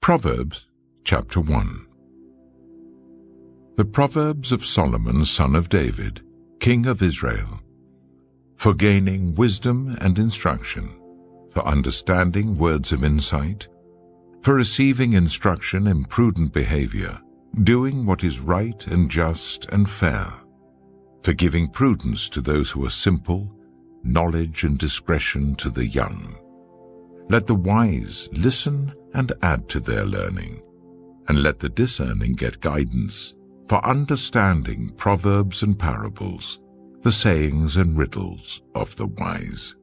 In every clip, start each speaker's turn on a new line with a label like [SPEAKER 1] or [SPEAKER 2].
[SPEAKER 1] Proverbs chapter 1. The Proverbs of Solomon son of David, king of Israel, for gaining wisdom and instruction, for understanding words of insight, for receiving instruction in prudent behavior, doing what is right and just and fair, for giving prudence to those who are simple, knowledge and discretion to the young. Let the wise listen and add to their learning, and let the discerning get guidance, for understanding proverbs and parables, the sayings and riddles of the wise.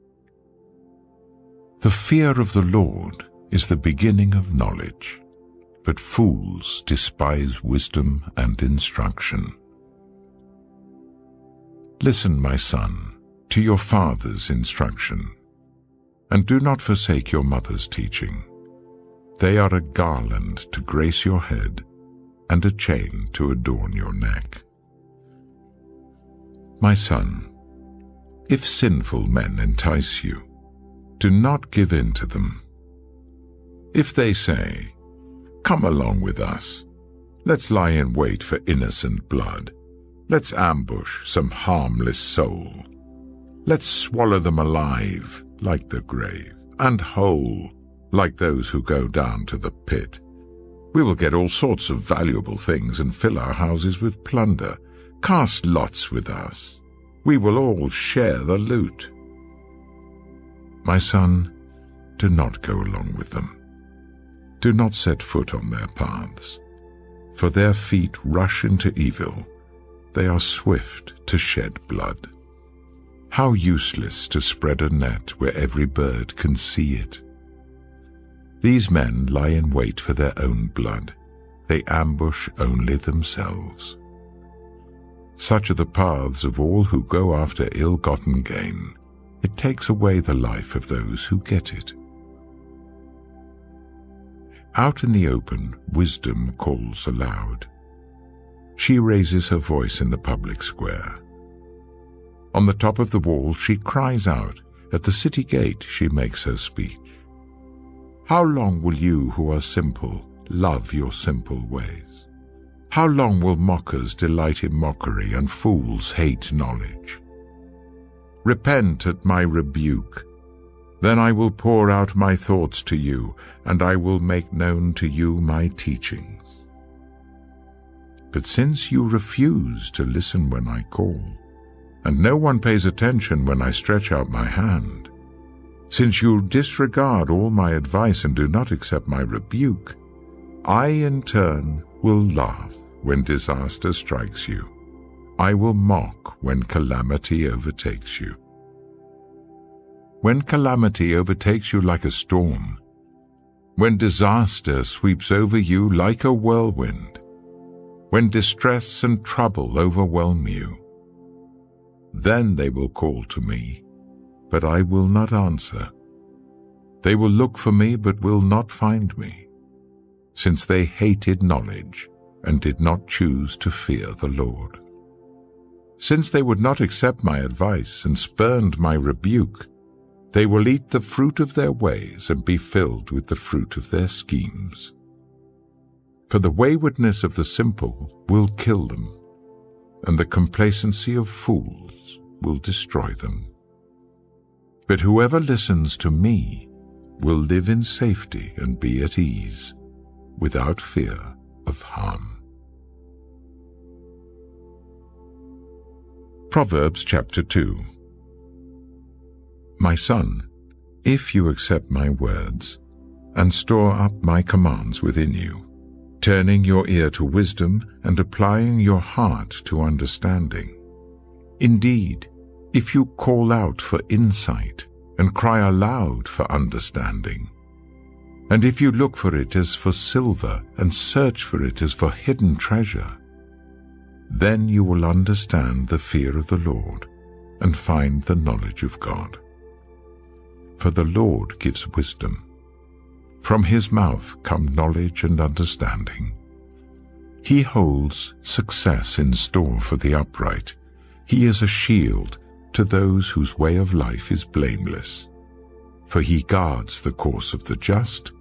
[SPEAKER 1] The fear of the Lord is the beginning of knowledge, but fools despise wisdom and instruction. Listen, my son, to your father's instruction, and do not forsake your mother's teaching. They are a garland to grace your head, and a chain to adorn your neck. My son, if sinful men entice you, do not give in to them. If they say, "Come along with us, let's lie in wait for innocent blood, let's ambush some harmless soul, let's swallow them alive like the grave, and whole like those who go down to the pit. We will get all sorts of valuable things and fill our houses with plunder. Cast lots with us. We will all share the loot." My son, do not go along with them. Do not set foot on their paths, for their feet rush into evil. They are swift to shed blood. How useless to spread a net where every bird can see it. These men lie in wait for their own blood. They ambush only themselves. Such are the paths of all who go after ill-gotten gain. It takes away the life of those who get it. Out in the open, wisdom calls aloud. She raises her voice in the public square. On the top of the wall she cries out. At the city gate she makes her speech. How long will you who are simple love your simple ways? How long will mockers delight in mockery and fools hate knowledge? Repent at my rebuke. Then I will pour out my thoughts to you, and I will make known to you my teachings. But since you refuse to listen when I call, and no one pays attention when I stretch out my hand, since you disregard all my advice and do not accept my rebuke, I in turn will laugh when disaster strikes you. I will mock when calamity overtakes you. When calamity overtakes you like a storm, when disaster sweeps over you like a whirlwind, when distress and trouble overwhelm you, then they will call to me, but I will not answer. They will look for me, but will not find me, since they hated knowledge and did not choose to fear the Lord. Since they would not accept my advice and spurned my rebuke, they will eat the fruit of their ways and be filled with the fruit of their schemes. For the waywardness of the simple will kill them, and the complacency of fools will destroy them. But whoever listens to me will live in safety and be at ease, without fear of harm. Proverbs chapter 2. My son, if you accept my words, and store up my commands within you, turning your ear to wisdom and applying your heart to understanding. Indeed, if you call out for insight and cry aloud for understanding, and if you look for it as for silver and search for it as for hidden treasure, then you will understand the fear of the Lord and find the knowledge of God. For the Lord gives wisdom. From his mouth come knowledge and understanding. He holds success in store for the upright. He is a shield to those whose way of life is blameless. For he guards the course of the just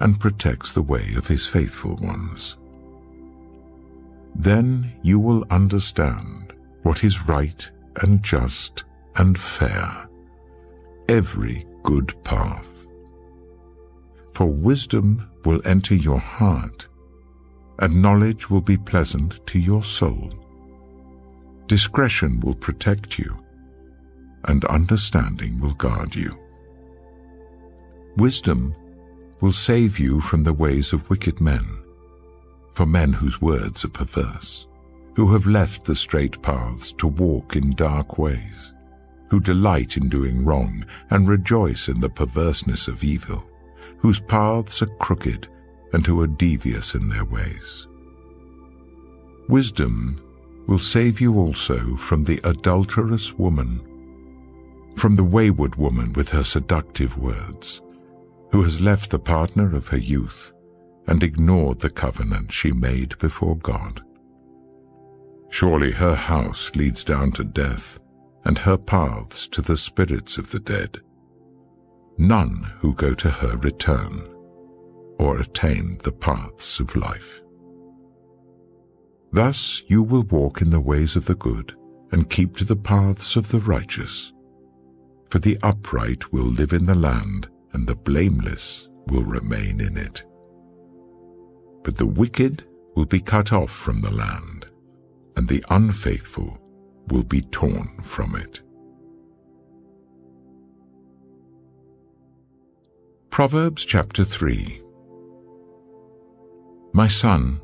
[SPEAKER 1] and protects the way of his faithful ones. Then you will understand what is right and just and fair, every good path. For wisdom will enter your heart, and knowledge will be pleasant to your soul. Discretion will protect you, and understanding will guard you. Wisdom will save you from the ways of wicked men, for men whose words are perverse, who have left the straight paths to walk in dark ways, who delight in doing wrong and rejoice in the perverseness of evil, whose paths are crooked and who are devious in their ways. Wisdom will save you also from the adulterous woman, from the wayward woman with her seductive words, who has left the partner of her youth and ignored the covenant she made before God. Surely her house leads down to death, and her paths to the spirits of the dead. None who go to her return, or attain the paths of life. Thus you will walk in the ways of the good, and keep to the paths of the righteous. For the upright will live in the land, and the blameless will remain in it. But the wicked will be cut off from the land, and the unfaithful will be torn from it. Proverbs chapter 3. My son,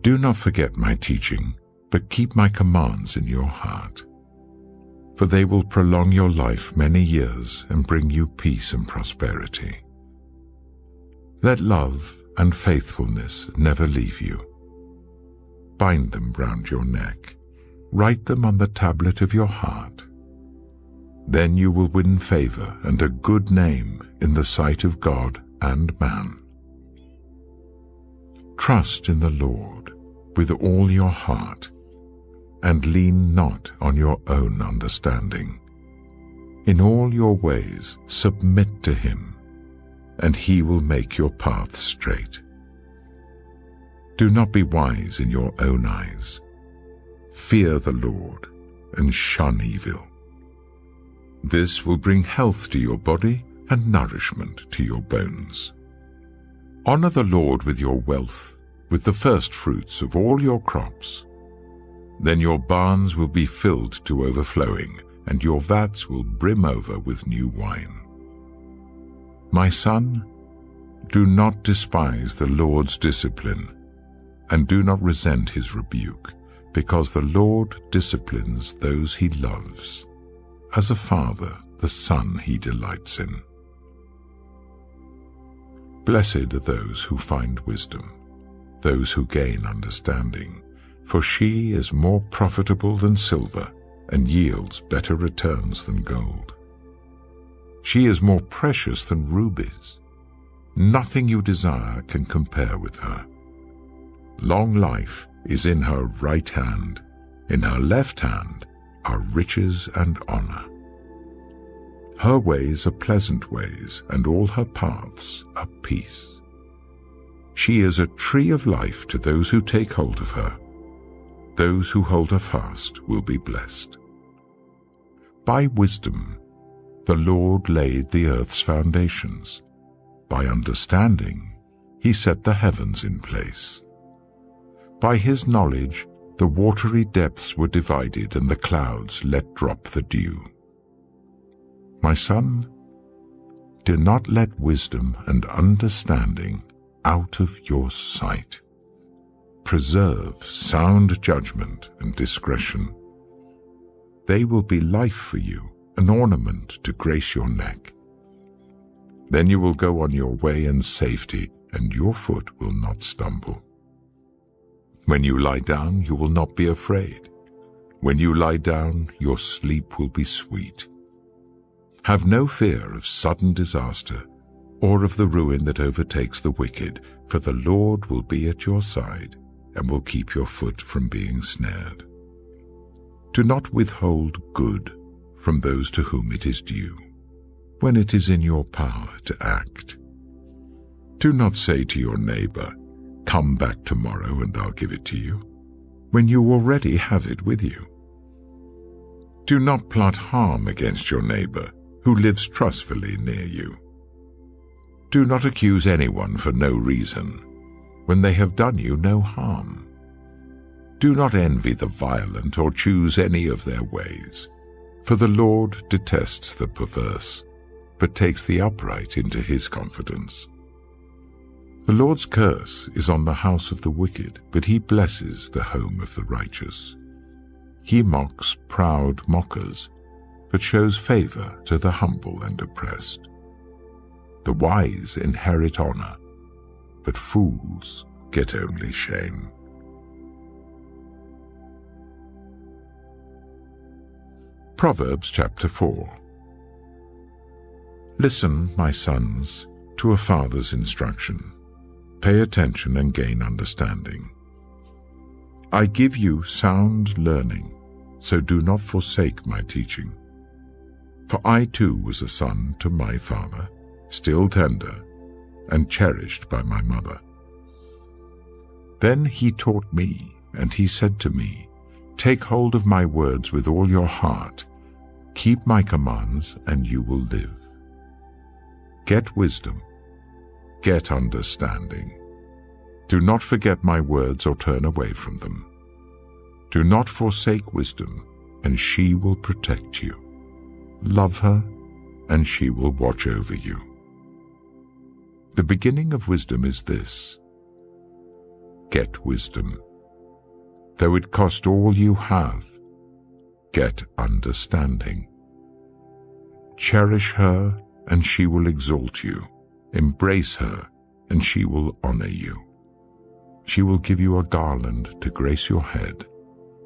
[SPEAKER 1] do not forget my teaching, but keep my commands in your heart. For they will prolong your life many years and bring you peace and prosperity. Let love and faithfulness never leave you. Bind them round your neck. Write them on the tablet of your heart. Then you will win favor and a good name in the sight of God and man. Trust in the Lord with all your heart, and lean not on your own understanding. In all your ways submit to him, and he will make your paths straight. Do not be wise in your own eyes. Fear the Lord and shun evil. This will bring health to your body and nourishment to your bones. Honor the Lord with your wealth, with the first fruits of all your crops. Then your barns will be filled to overflowing, and your vats will brim over with new wine. My son, do not despise the Lord's discipline, and do not resent his rebuke, because the Lord disciplines those he loves, as a father the son he delights in. Blessed are those who find wisdom, those who gain understanding, for she is more profitable than silver and yields better returns than gold. She is more precious than rubies. Nothing you desire can compare with her. Long life is in her right hand. In her left hand are riches and honor. Her ways are pleasant ways, and all her paths are peace. She is a tree of life to those who take hold of her. Those who hold her fast will be blessed. By wisdom, the Lord laid the earth's foundations. By understanding, he set the heavens in place. By his knowledge, the watery depths were divided, and the clouds let drop the dew. My son, do not let wisdom and understanding out of your sight. Preserve sound judgment and discretion. They will be life for you, an ornament to grace your neck. Then you will go on your way in safety, and your foot will not stumble. When you lie down, you will not be afraid. When you lie down, your sleep will be sweet. Have no fear of sudden disaster, or of the ruin that overtakes the wicked, for the Lord will be at your side, and will keep your foot from being snared. Do not withhold good from those to whom it is due, when it is in your power to act. Do not say to your neighbor, "Come back tomorrow and I'll give it to you," when you already have it with you. Do not plot harm against your neighbor who lives trustfully near you. Do not accuse anyone for no reason when they have done you no harm. Do not envy the violent or choose any of their ways, for the Lord detests the perverse, but takes the upright into his confidence. The Lord's curse is on the house of the wicked, but he blesses the home of the righteous. He mocks proud mockers, but shows favor to the humble and oppressed. The wise inherit honor, but fools get only shame. Proverbs chapter 4. Listen, my sons, to a father's instruction. Pay attention and gain understanding. I give you sound learning, so do not forsake my teaching. For I too was a son to my father, still tender, and cherished by my mother. Then he taught me, and he said to me, "Take hold of my words with all your heart. Keep my commands, and you will live. Get wisdom. Get understanding. Do not forget my words or turn away from them. Do not forsake wisdom, and she will protect you. Love her, and she will watch over you. The beginning of wisdom is this: get wisdom. Though it cost all you have, get understanding. Cherish her, and she will exalt you. Embrace her, and she will honor you. She will give you a garland to grace your head,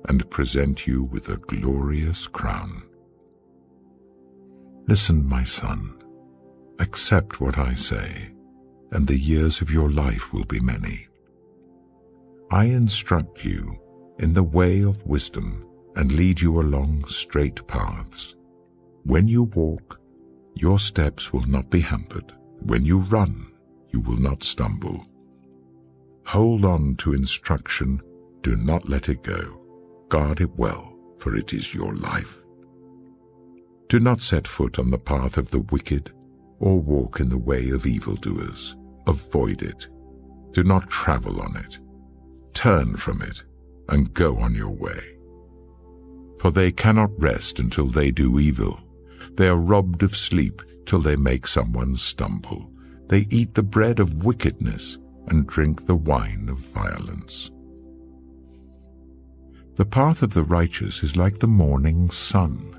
[SPEAKER 1] and present you with a glorious crown. Listen, my son, accept what I say, and the years of your life will be many. I instruct you in the way of wisdom and lead you along straight paths. When you walk, your steps will not be hampered. When you run, you will not stumble. Hold on to instruction, do not let it go. Guard it well, for it is your life. Do not set foot on the path of the wicked, or walk in the way of evildoers. Avoid it. Do not travel on it. Turn from it, and go on your way. For they cannot rest until they do evil. They are robbed of sleep till they make someone stumble. They eat the bread of wickedness and drink the wine of violence. The path of the righteous is like the morning sun,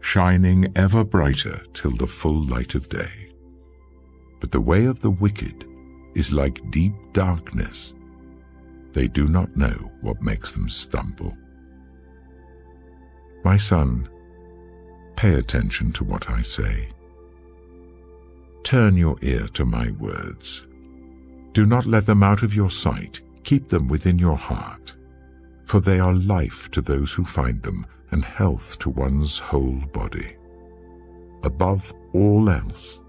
[SPEAKER 1] shining ever brighter till the full light of day. But the way of the wicked is like deep darkness. They do not know what makes them stumble. My son, pay attention to what I say. Turn your ear to my words. Do not let them out of your sight. Keep them within your heart, for they are life to those who find them and health to one's whole body. Above all else,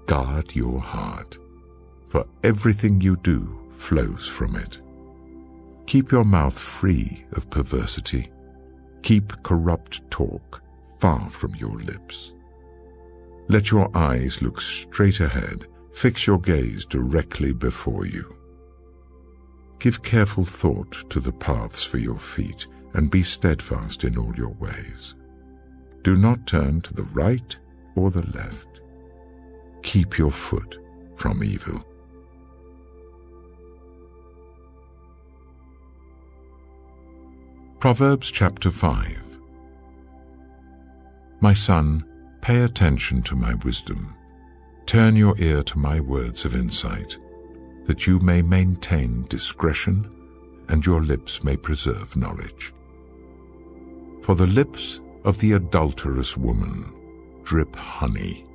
[SPEAKER 1] guard your heart, for everything you do flows from it. Keep your mouth free of perversity. Keep corrupt talk far from your lips. Let your eyes look straight ahead. Fix your gaze directly before you. Give careful thought to the paths for your feet, and be steadfast in all your ways. Do not turn to the right or the left. Keep your foot from evil. Proverbs chapter 5. My son, pay attention to my wisdom. Turn your ear to my words of insight, that you may maintain discretion and your lips may preserve knowledge. For the lips of the adulterous woman drip honey,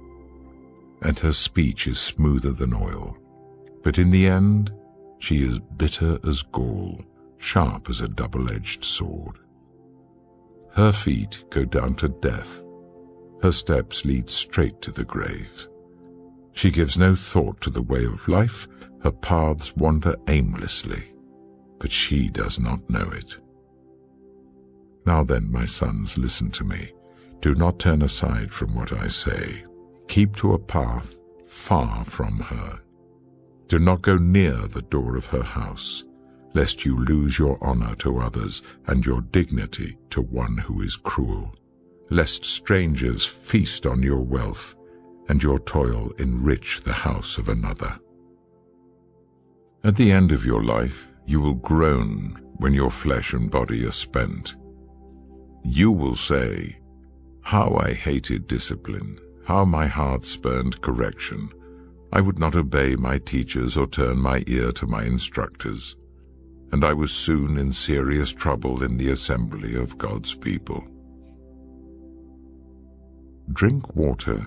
[SPEAKER 1] and her speech is smoother than oil. But in the end, she is bitter as gall, sharp as a double-edged sword. Her feet go down to death. Her steps lead straight to the grave. She gives no thought to the way of life. Her paths wander aimlessly, but she does not know it. Now then, my sons, listen to me. Do not turn aside from what I say. Keep to a path far from her. Do not go near the door of her house, lest you lose your honor to others and your dignity to one who is cruel, lest strangers feast on your wealth and your toil enrich the house of another. At the end of your life, you will groan when your flesh and body are spent. You will say, "How I hated discipline, how my heart spurned correction. I would not obey my teachers or turn my ear to my instructors, and I was soon in serious trouble in the assembly of God's people." Drink water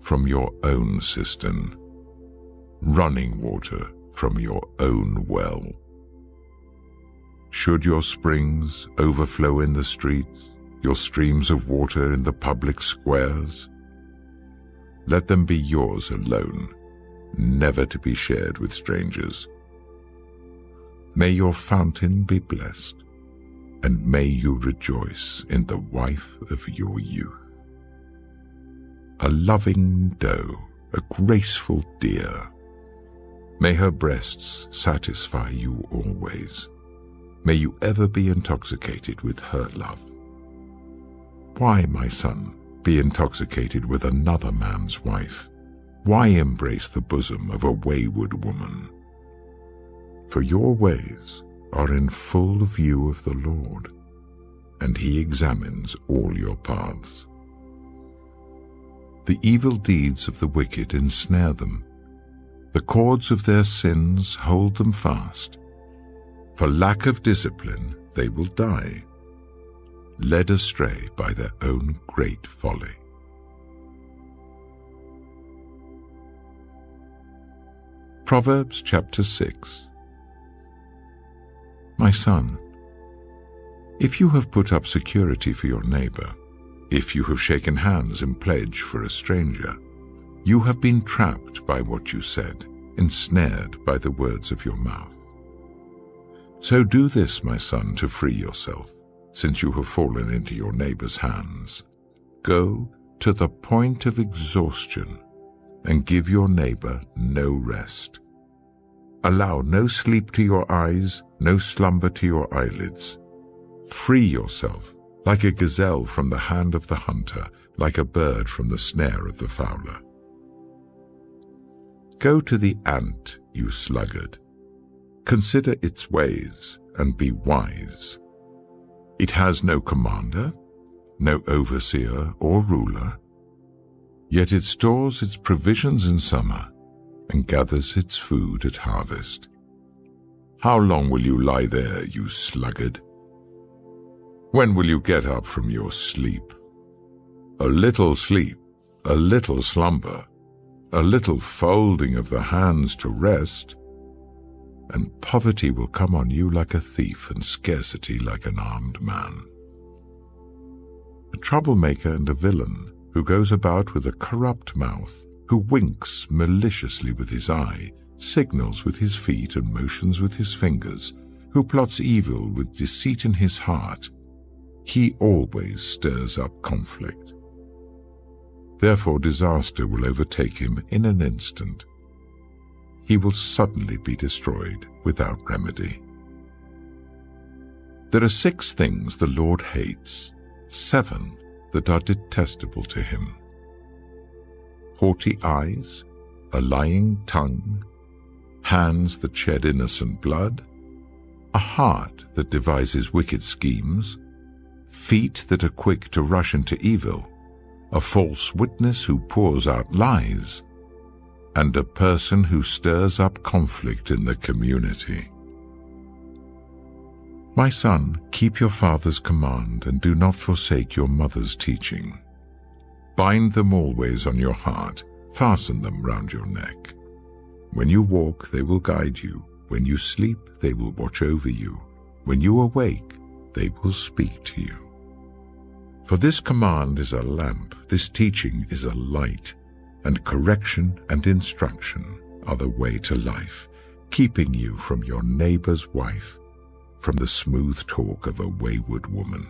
[SPEAKER 1] from your own cistern, running water from your own well. Should your springs overflow in the streets, your streams of water in the public squares, let them be yours alone, never to be shared with strangers. May your fountain be blessed, and may you rejoice in the wife of your youth. A loving doe, a graceful deer, may her breasts satisfy you always. May you ever be intoxicated with her love. Why, my son, be intoxicated with another man's wife? Why embrace the bosom of a wayward woman? For your ways are in full view of the Lord, and he examines all your paths. The evil deeds of the wicked ensnare them. The cords of their sins hold them fast. For lack of discipline, they will die, led astray by their own great folly. Proverbs chapter 6. My son, if you have put up security for your neighbor, if you have shaken hands in pledge for a stranger, you have been trapped by what you said, ensnared by the words of your mouth. So do this, my son, to free yourself, since you have fallen into your neighbor's hands. Go to the point of exhaustion and give your neighbor no rest. Allow no sleep to your eyes, no slumber to your eyelids. Free yourself like a gazelle from the hand of the hunter, like a bird from the snare of the fowler. Go to the ant, you sluggard. Consider its ways and be wise. It has no commander, no overseer or ruler, yet it stores its provisions in summer and gathers its food at harvest. How long will you lie there, you sluggard? When will you get up from your sleep? A little sleep, a little slumber, a little folding of the hands to rest, and poverty will come on you like a thief and scarcity like an armed man. A troublemaker and a villain who goes about with a corrupt mouth, who winks maliciously with his eye, signals with his feet and motions with his fingers, who plots evil with deceit in his heart, he always stirs up conflict. Therefore disaster will overtake him in an instant. He will suddenly be destroyed without remedy. There are 6 things the Lord hates, 7 that are detestable to him: haughty eyes, a lying tongue, hands that shed innocent blood, a heart that devises wicked schemes, feet that are quick to rush into evil, a false witness who pours out lies, and a person who stirs up conflict in the community. My son, keep your father's command and do not forsake your mother's teaching. Bind them always on your heart, fasten them round your neck. When you walk, they will guide you. When you sleep, they will watch over you. When you awake, they will speak to you. For this command is a lamp, this teaching is a light. and correction and instruction are the way to life, keeping you from your neighbor's wife, from the smooth talk of a wayward woman.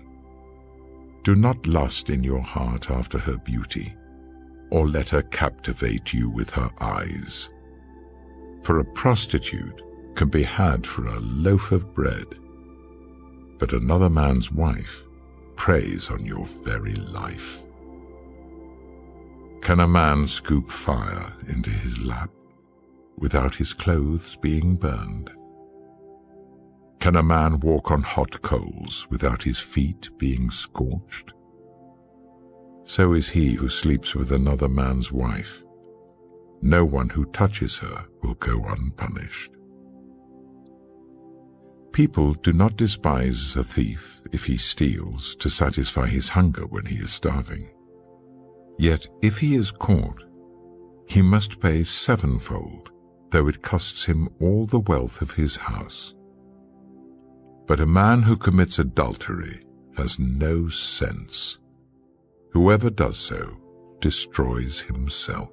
[SPEAKER 1] Do not lust in your heart after her beauty, or let her captivate you with her eyes. For a prostitute can be had for a loaf of bread, but another man's wife preys on your very life. Can a man scoop fire into his lap without his clothes being burned? Can a man walk on hot coals without his feet being scorched? So is he who sleeps with another man's wife. No one who touches her will go unpunished. People do not despise a thief if he steals to satisfy his hunger when he is starving. Yet if he is caught, he must pay sevenfold, though it costs him all the wealth of his house. But a man who commits adultery has no sense. Whoever does so destroys himself.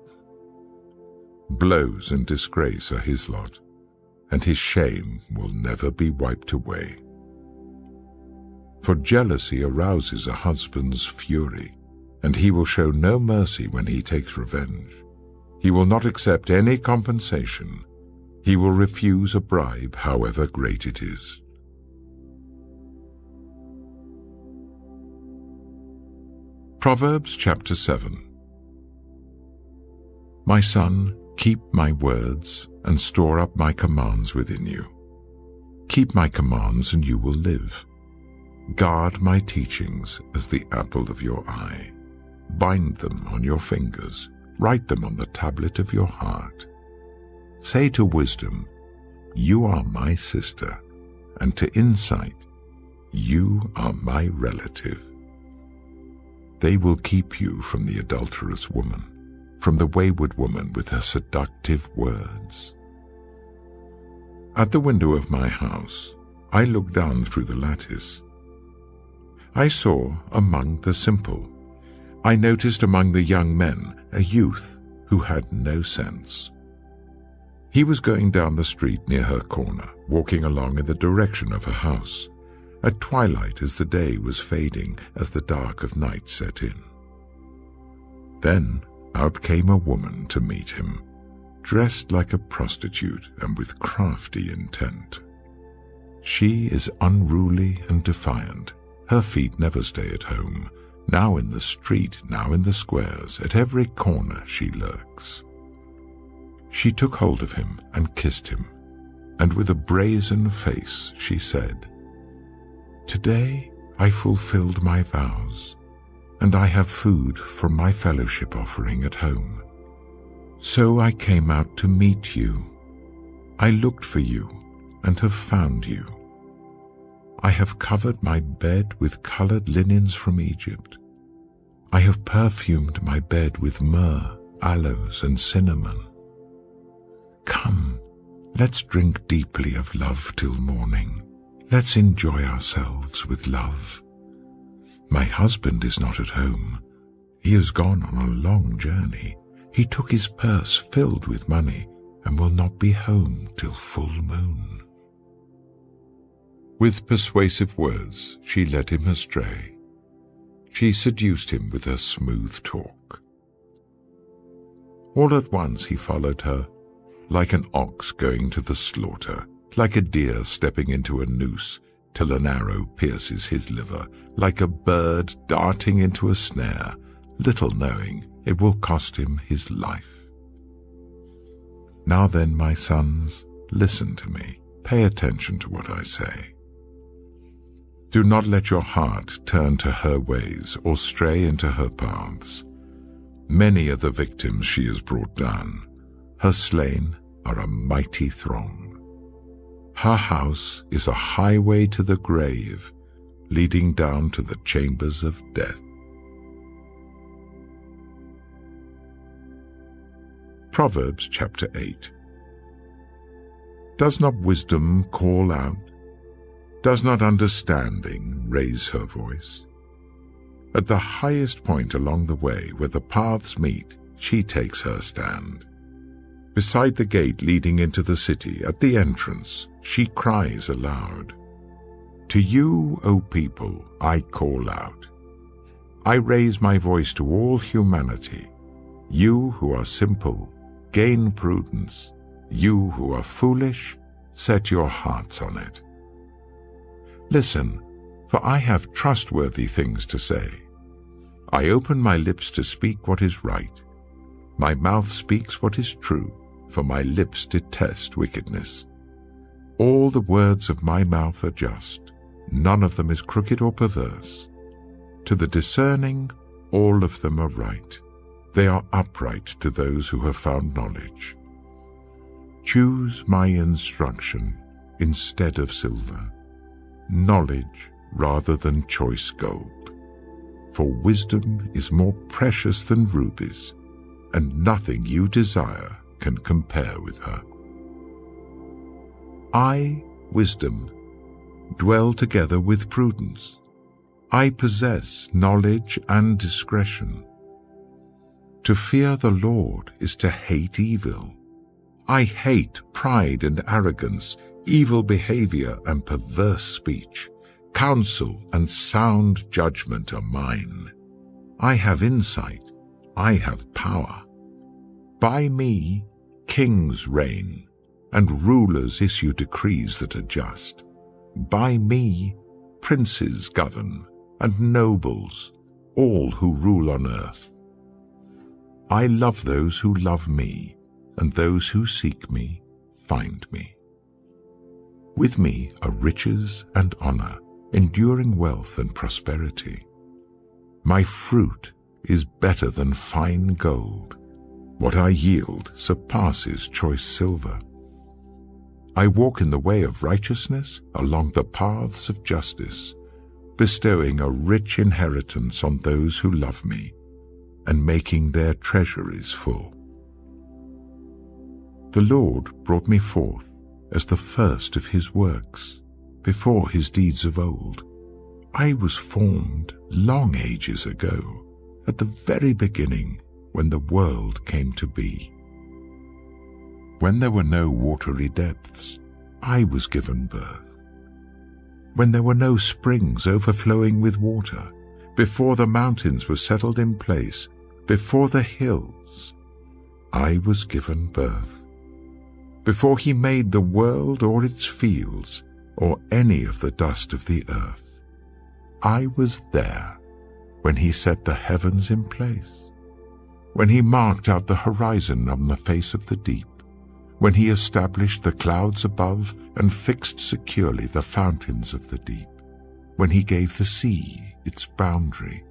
[SPEAKER 1] Blows and disgrace are his lot, and his shame will never be wiped away. For jealousy arouses a husband's fury, and he will show no mercy when he takes revenge. He will not accept any compensation. He will refuse a bribe, however great it is. Proverbs chapter 7. My son, keep my words and store up my commands within you. Keep my commands and you will live. Guard my teachings as the apple of your eye. Bind them on your fingers. Write them on the tablet of your heart. Say to wisdom, you are my sister, and to insight, you are my relative. They will keep you from the adulterous woman, from the wayward woman with her seductive words. At the window of my house, I looked down through the lattice. I saw among the simple, I noticed among the young men a youth who had no sense. He was going down the street near her corner, walking along in the direction of her house, at twilight as the day was fading, as the dark of night set in. Then out came a woman to meet him, dressed like a prostitute and with crafty intent. She is unruly and defiant. Her feet never stay at home. Now in the street, now in the squares, at every corner she lurks. She took hold of him and kissed him, and with a brazen face she said, Today I fulfilled my vows, and I have food from my fellowship offering at home. So I came out to meet you. I looked for you and have found you. I have covered my bed with colored linens from Egypt. I have perfumed my bed with myrrh, aloes, and cinnamon. Come, let's drink deeply of love till morning. Let's enjoy ourselves with love. My husband is not at home. He has gone on a long journey. He took his purse filled with money and will not be home till full moon. With persuasive words she led him astray. She seduced him with her smooth talk. All at once he followed her, like an ox going to the slaughter, like a deer stepping into a noose till an arrow pierces his liver, like a bird darting into a snare, little knowing it will cost him his life. Now then, my sons, listen to me. Pay attention to what I say. Do not let your heart turn to her ways or stray into her paths. Many are the victims she has brought down. Her slain are a mighty throng. Her house is a highway to the grave, leading down to the chambers of death. Proverbs chapter 8. Does not wisdom call out? Does not understanding raise her voice? At the highest point along the way where the paths meet, she takes her stand. Beside the gate leading into the city, at the entrance, she cries aloud. To you, O people, I call out. I raise my voice to all humanity. You who are simple, gain prudence. You who are foolish, set your hearts on it. Listen, for I have trustworthy things to say. I open my lips to speak what is right. My mouth speaks what is true, for my lips detest wickedness. All the words of my mouth are just. None of them is crooked or perverse. To the discerning, all of them are right. They are upright to those who have found knowledge. Choose my instruction instead of silver, knowledge rather than choice gold. For wisdom is more precious than rubies, and nothing you desire can compare with her. I, wisdom, dwell together with prudence. I possess knowledge and discretion. To fear the Lord is to hate evil. I hate pride and arrogance, evil behavior and perverse speech. Counsel and sound judgment are mine. I have insight. I have power. By me, kings reign, and rulers issue decrees that are just. By me, princes govern, and nobles, all who rule on earth. I love those who love me, and those who seek me find me. With me are riches and honor, enduring wealth and prosperity. My fruit is better than fine gold. What I yield surpasses choice silver. I walk in the way of righteousness along the paths of justice, bestowing a rich inheritance on those who love me, and making their treasuries full. The Lord brought me forth as the first of his works, before his deeds of old. I was formed long ages ago, at the very beginning, when the world came to be. When there were no watery depths, I was given birth. When there were no springs overflowing with water, before the mountains were settled in place, before the hills, I was given birth. Before he made the world or its fields, or any of the dust of the earth, I was there when he set the heavens in place, when he marked out the horizon on the face of the deep, when he established the clouds above and fixed securely the fountains of the deep, when he gave the sea its boundary,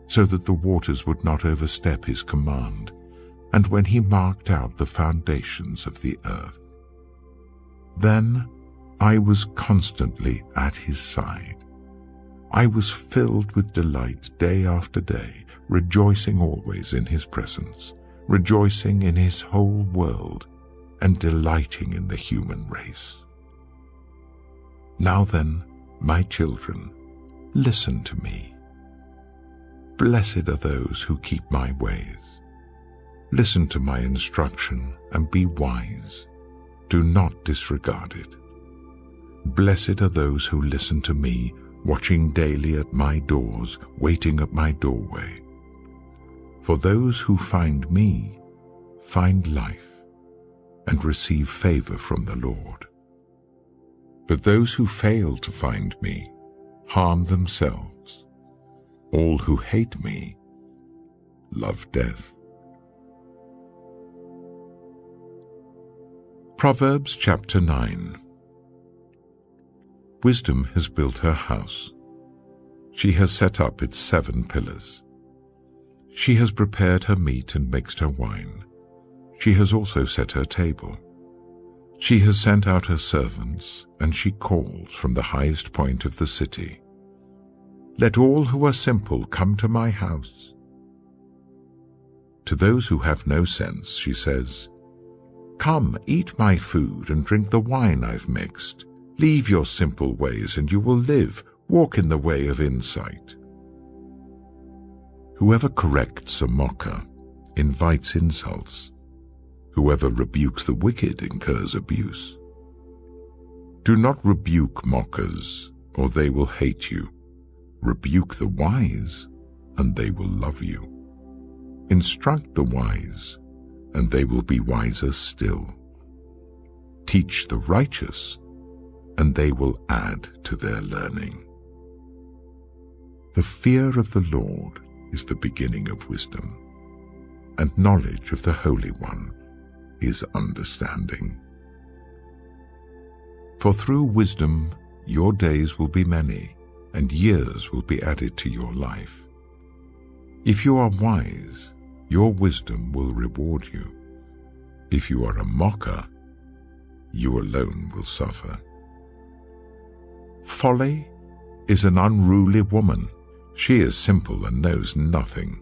[SPEAKER 1] so that the waters would not overstep his command, and when he marked out the foundations of the earth. Then I was constantly at his side. I was filled with delight day after day, rejoicing always in his presence, rejoicing in his whole world, and delighting in the human race. Now then, my children, listen to me. Blessed are those who keep my ways. Listen to my instruction and be wise. Do not disregard it. Blessed are those who listen to me, watching daily at my doors, waiting at my doorway. For those who find me find life and receive favor from the Lord. But those who fail to find me harm themselves. All who hate me love death. Proverbs chapter 9. Wisdom has built her house. She has set up its 7 pillars. She has prepared her meat and mixed her wine. She has also set her table. She has sent out her servants, and she calls from the highest point of the city. Let all who are simple come to my house. To those who have no sense, she says, Come, eat my food and drink the wine I've mixed. Leave your simple ways and you will live. Walk in the way of insight. Whoever corrects a mocker invites insults. Whoever rebukes the wicked incurs abuse. Do not rebuke mockers, or they will hate you. Rebuke the wise, and they will love you. Instruct the wise, and they will be wiser still. Teach the righteous, and they will add to their learning. The fear of the Lord is the beginning of wisdom, and knowledge of the Holy One is understanding. For through wisdom your days will be many, and years will be added to your life. If you are wise, your wisdom will reward you. If you are a mocker, you alone will suffer. Folly is an unruly woman. She is simple and knows nothing.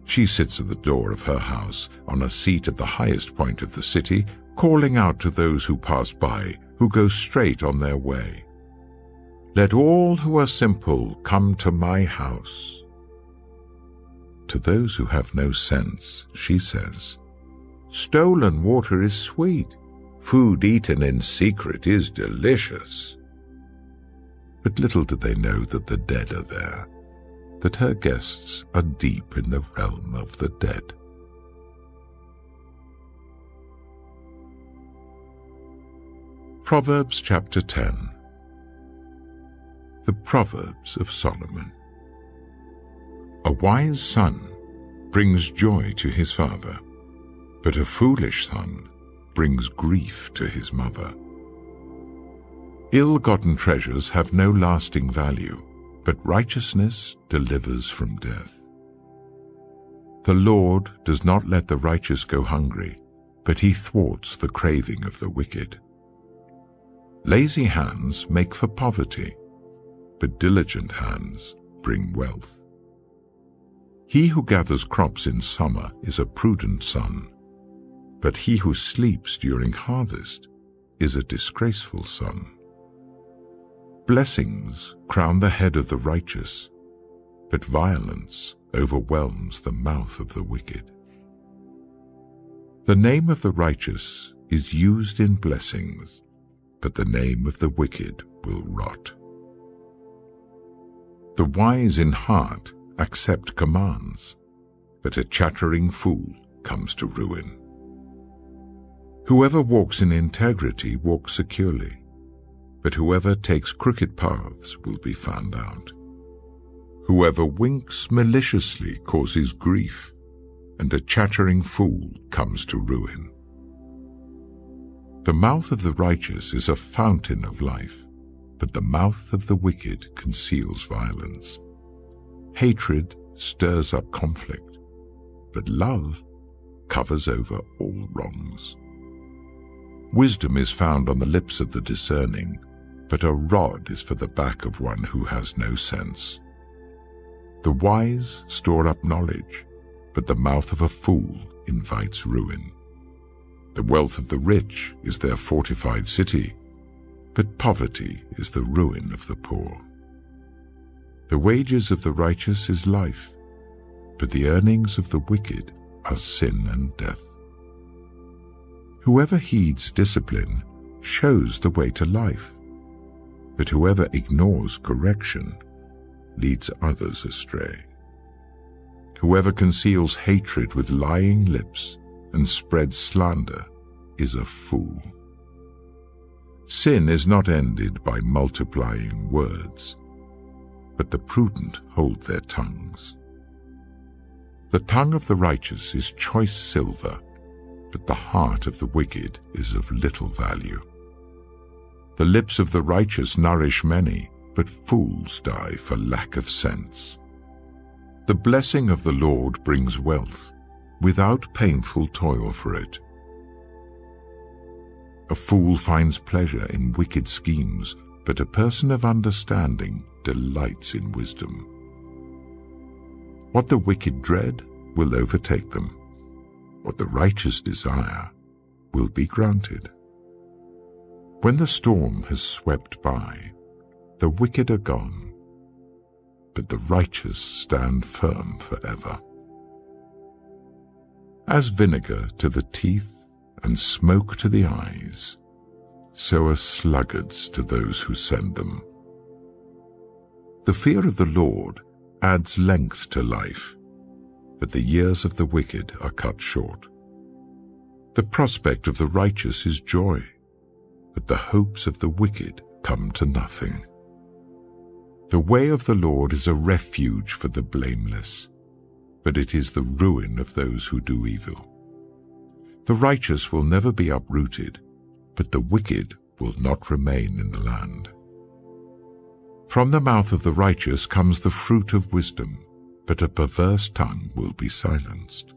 [SPEAKER 1] She sits at the door of her house, on a seat at the highest point of the city, calling out to those who pass by, who go straight on their way. Let all who are simple come to my house. To those who have no sense, she says, stolen water is sweet. Food eaten in secret is delicious. But little do they know that the dead are there, that her guests are deep in the realm of the dead. Proverbs chapter 10. The Proverbs of Solomon. A wise son brings joy to his father, but a foolish son brings grief to his mother. Ill-gotten treasures have no lasting value, but righteousness delivers from death. The Lord does not let the righteous go hungry, but he thwarts the craving of the wicked. Lazy hands make for poverty, but diligent hands bring wealth. He who gathers crops in summer is a prudent son, but he who sleeps during harvest is a disgraceful son. Blessings crown the head of the righteous, but violence overwhelms the mouth of the wicked. The name of the righteous is used in blessings, but the name of the wicked will rot. The wise in heart accept commands, but a chattering fool comes to ruin. Whoever walks in integrity walks securely, but whoever takes crooked paths will be found out. Whoever winks maliciously causes grief, and a chattering fool comes to ruin. The mouth of the righteous is a fountain of life, but the mouth of the wicked conceals violence. Hatred stirs up conflict, but love covers over all wrongs. Wisdom is found on the lips of the discerning, but a rod is for the back of one who has no sense. The wise store up knowledge, but the mouth of a fool invites ruin. The wealth of the rich is their fortified city, but poverty is the ruin of the poor. The wages of the righteous is life, but the earnings of the wicked are sin and death. Whoever heeds discipline shows the way to life, but whoever ignores correction leads others astray. Whoever conceals hatred with lying lips and spreads slander is a fool. Sin is not ended by multiplying words, but the prudent hold their tongues. The tongue of the righteous is choice silver, but the heart of the wicked is of little value. The lips of the righteous nourish many, but fools die for lack of sense. The blessing of the Lord brings wealth, without painful toil for it. A fool finds pleasure in wicked schemes, but a person of understanding delights in wisdom. What the wicked dread will overtake them. What the righteous desire will be granted. When the storm has swept by, the wicked are gone, but the righteous stand firm forever. As vinegar to the teeth and smoke to the eyes, so are sluggards to those who send them. The fear of the Lord adds length to life, but the years of the wicked are cut short. The prospect of the righteous is joy, but the hopes of the wicked come to nothing. The way of the Lord is a refuge for the blameless, but it is the ruin of those who do evil. The righteous will never be uprooted, but the wicked will not remain in the land. From the mouth of the righteous comes the fruit of wisdom, but a perverse tongue will be silenced.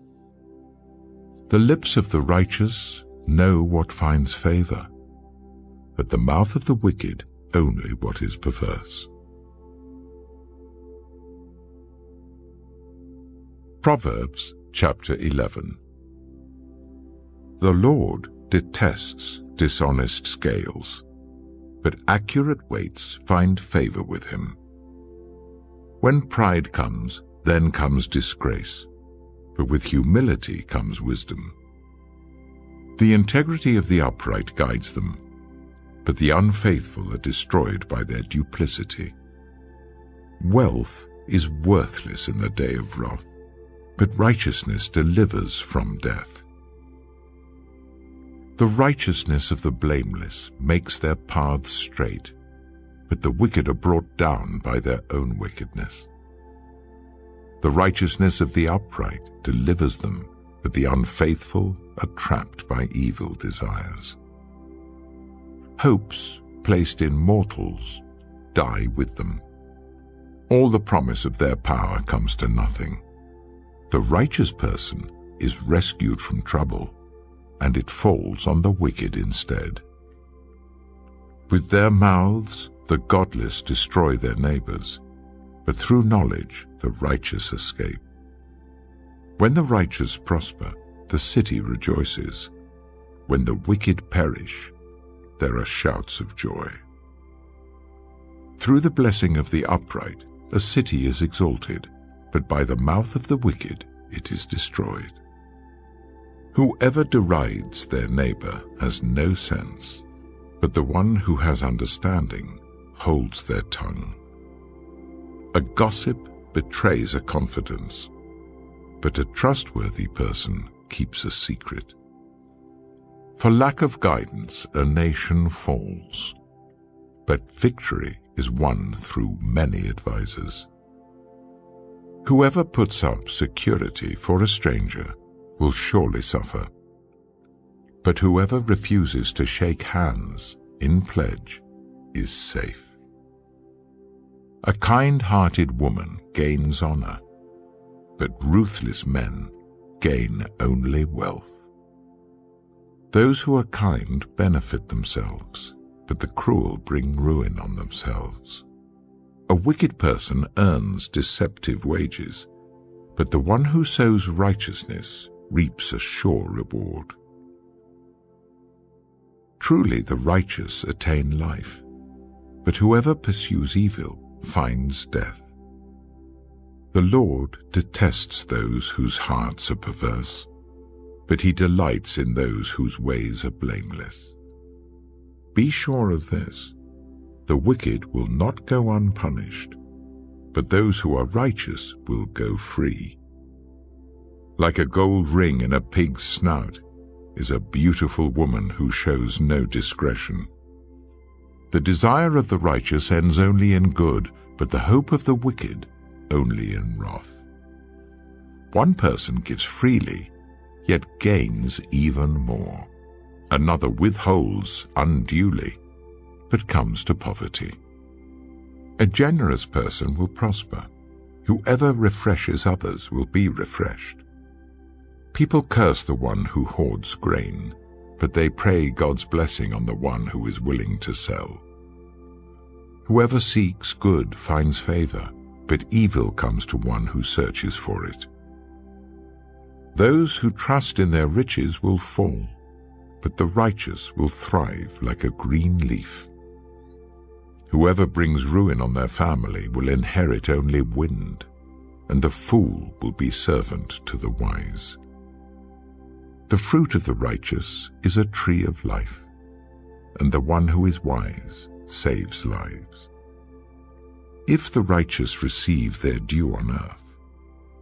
[SPEAKER 1] The lips of the righteous know what finds favor, but the mouth of the wicked only what is perverse. Proverbs chapter 11. The Lord detests dishonest scales, but accurate weights find favor with him. When pride comes, then comes disgrace, but with humility comes wisdom. The integrity of the upright guides them, but the unfaithful are destroyed by their duplicity. Wealth is worthless in the day of wrath, but righteousness delivers from death. The righteousness of the blameless makes their paths straight, but the wicked are brought down by their own wickedness. The righteousness of the upright delivers them, but the unfaithful are trapped by evil desires. Hopes placed in mortals die with them. All the promise of their power comes to nothing. The righteous person is rescued from trouble, and it falls on the wicked instead. With their mouths the godless destroy their neighbors, but through knowledge the righteous escape. When the righteous prosper, the city rejoices. When the wicked perish, there are shouts of joy. Through the blessing of the upright, a city is exalted, but by the mouth of the wicked it is destroyed. Whoever derides their neighbor has no sense, but the one who has understanding holds their tongue. A gossip betrays a confidence, but a trustworthy person keeps a secret. For lack of guidance, a nation falls, but victory is won through many advisers. Whoever puts up security for a stranger will surely suffer, but whoever refuses to shake hands in pledge is safe. A kind-hearted woman gains honor, but ruthless men gain only wealth. Those who are kind benefit themselves, but the cruel bring ruin on themselves. A wicked person earns deceptive wages, but the one who sows righteousness reaps a sure reward. Truly the righteous attain life, but whoever pursues evil finds death. The Lord detests those whose hearts are perverse, but he delights in those whose ways are blameless. Be sure of this: the wicked will not go unpunished, but those who are righteous will go free. Like a gold ring in a pig's snout is a beautiful woman who shows no discretion. The desire of the righteous ends only in good, but the hope of the wicked only in wrath. One person gives freely, yet gains even more. Another withholds unduly, but comes to poverty. A generous person will prosper. Whoever refreshes others will be refreshed. People curse the one who hoards grain, but they pray God's blessing on the one who is willing to sell. Whoever seeks good finds favor, but evil comes to one who searches for it. Those who trust in their riches will fall, but the righteous will thrive like a green leaf. Whoever brings ruin on their family will inherit only wind, and the fool will be servant to the wise. The fruit of the righteous is a tree of life, and the one who is wise saves lives. If the righteous receive their due on earth,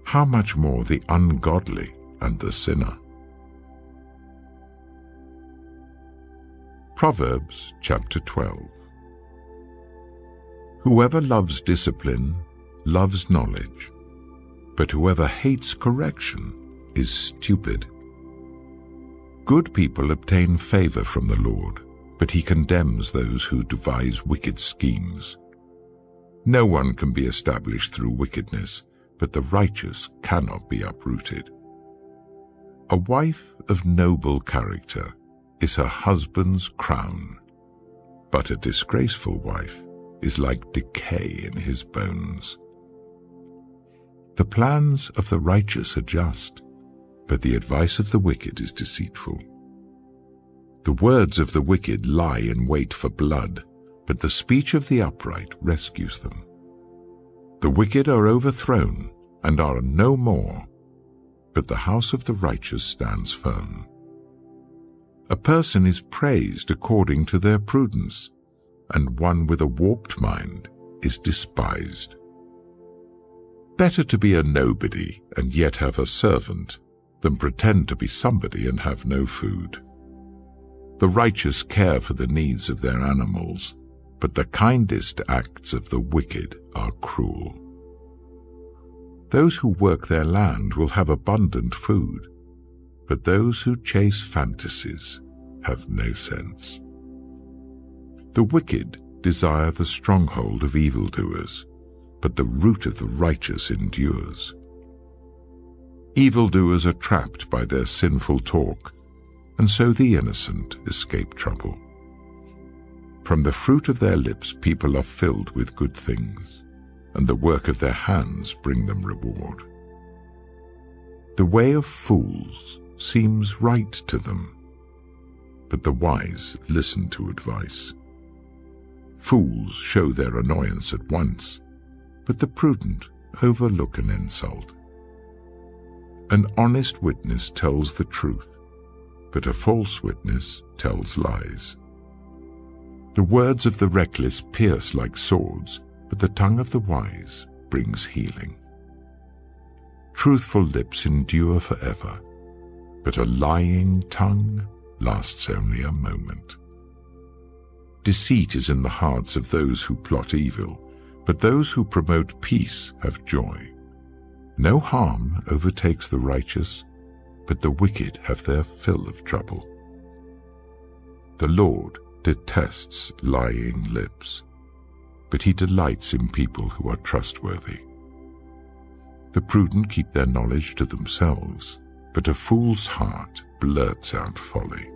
[SPEAKER 1] how much more the ungodly and the sinner? Proverbs chapter 12. Whoever loves discipline loves knowledge, but whoever hates correction is stupid. Good people obtain favor from the Lord, but he condemns those who devise wicked schemes. No one can be established through wickedness, but the righteous cannot be uprooted. A wife of noble character is her husband's crown, but a disgraceful wife is like decay in his bones. The plans of the righteous are just, but the advice of the wicked is deceitful. The words of the wicked lie in wait for blood, but the speech of the upright rescues them. The wicked are overthrown and are no more, but the house of the righteous stands firm. A person is praised according to their prudence, and one with a warped mind is despised. Better to be a nobody and yet have a servant than pretend to be somebody and have no food. The righteous care for the needs of their animals, but the kindest acts of the wicked are cruel. Those who work their land will have abundant food, but those who chase fantasies have no sense. The wicked desire the stronghold of evildoers, but the root of the righteous endures. Evildoers are trapped by their sinful talk, and so the innocent escape trouble. From the fruit of their lips people are filled with good things, and the work of their hands bring them reward. The way of fools seems right to them, but the wise listen to advice. Fools show their annoyance at once, but the prudent overlook an insult. An honest witness tells the truth, but a false witness tells lies. The words of the reckless pierce like swords, but the tongue of the wise brings healing. Truthful lips endure forever, but a lying tongue lasts only a moment. Deceit is in the hearts of those who plot evil, but those who promote peace have joy. No harm overtakes the righteous, but the wicked have their fill of trouble. The Lord detests lying lips, but he delights in people who are trustworthy. The prudent keep their knowledge to themselves, but a fool's heart blurts out folly.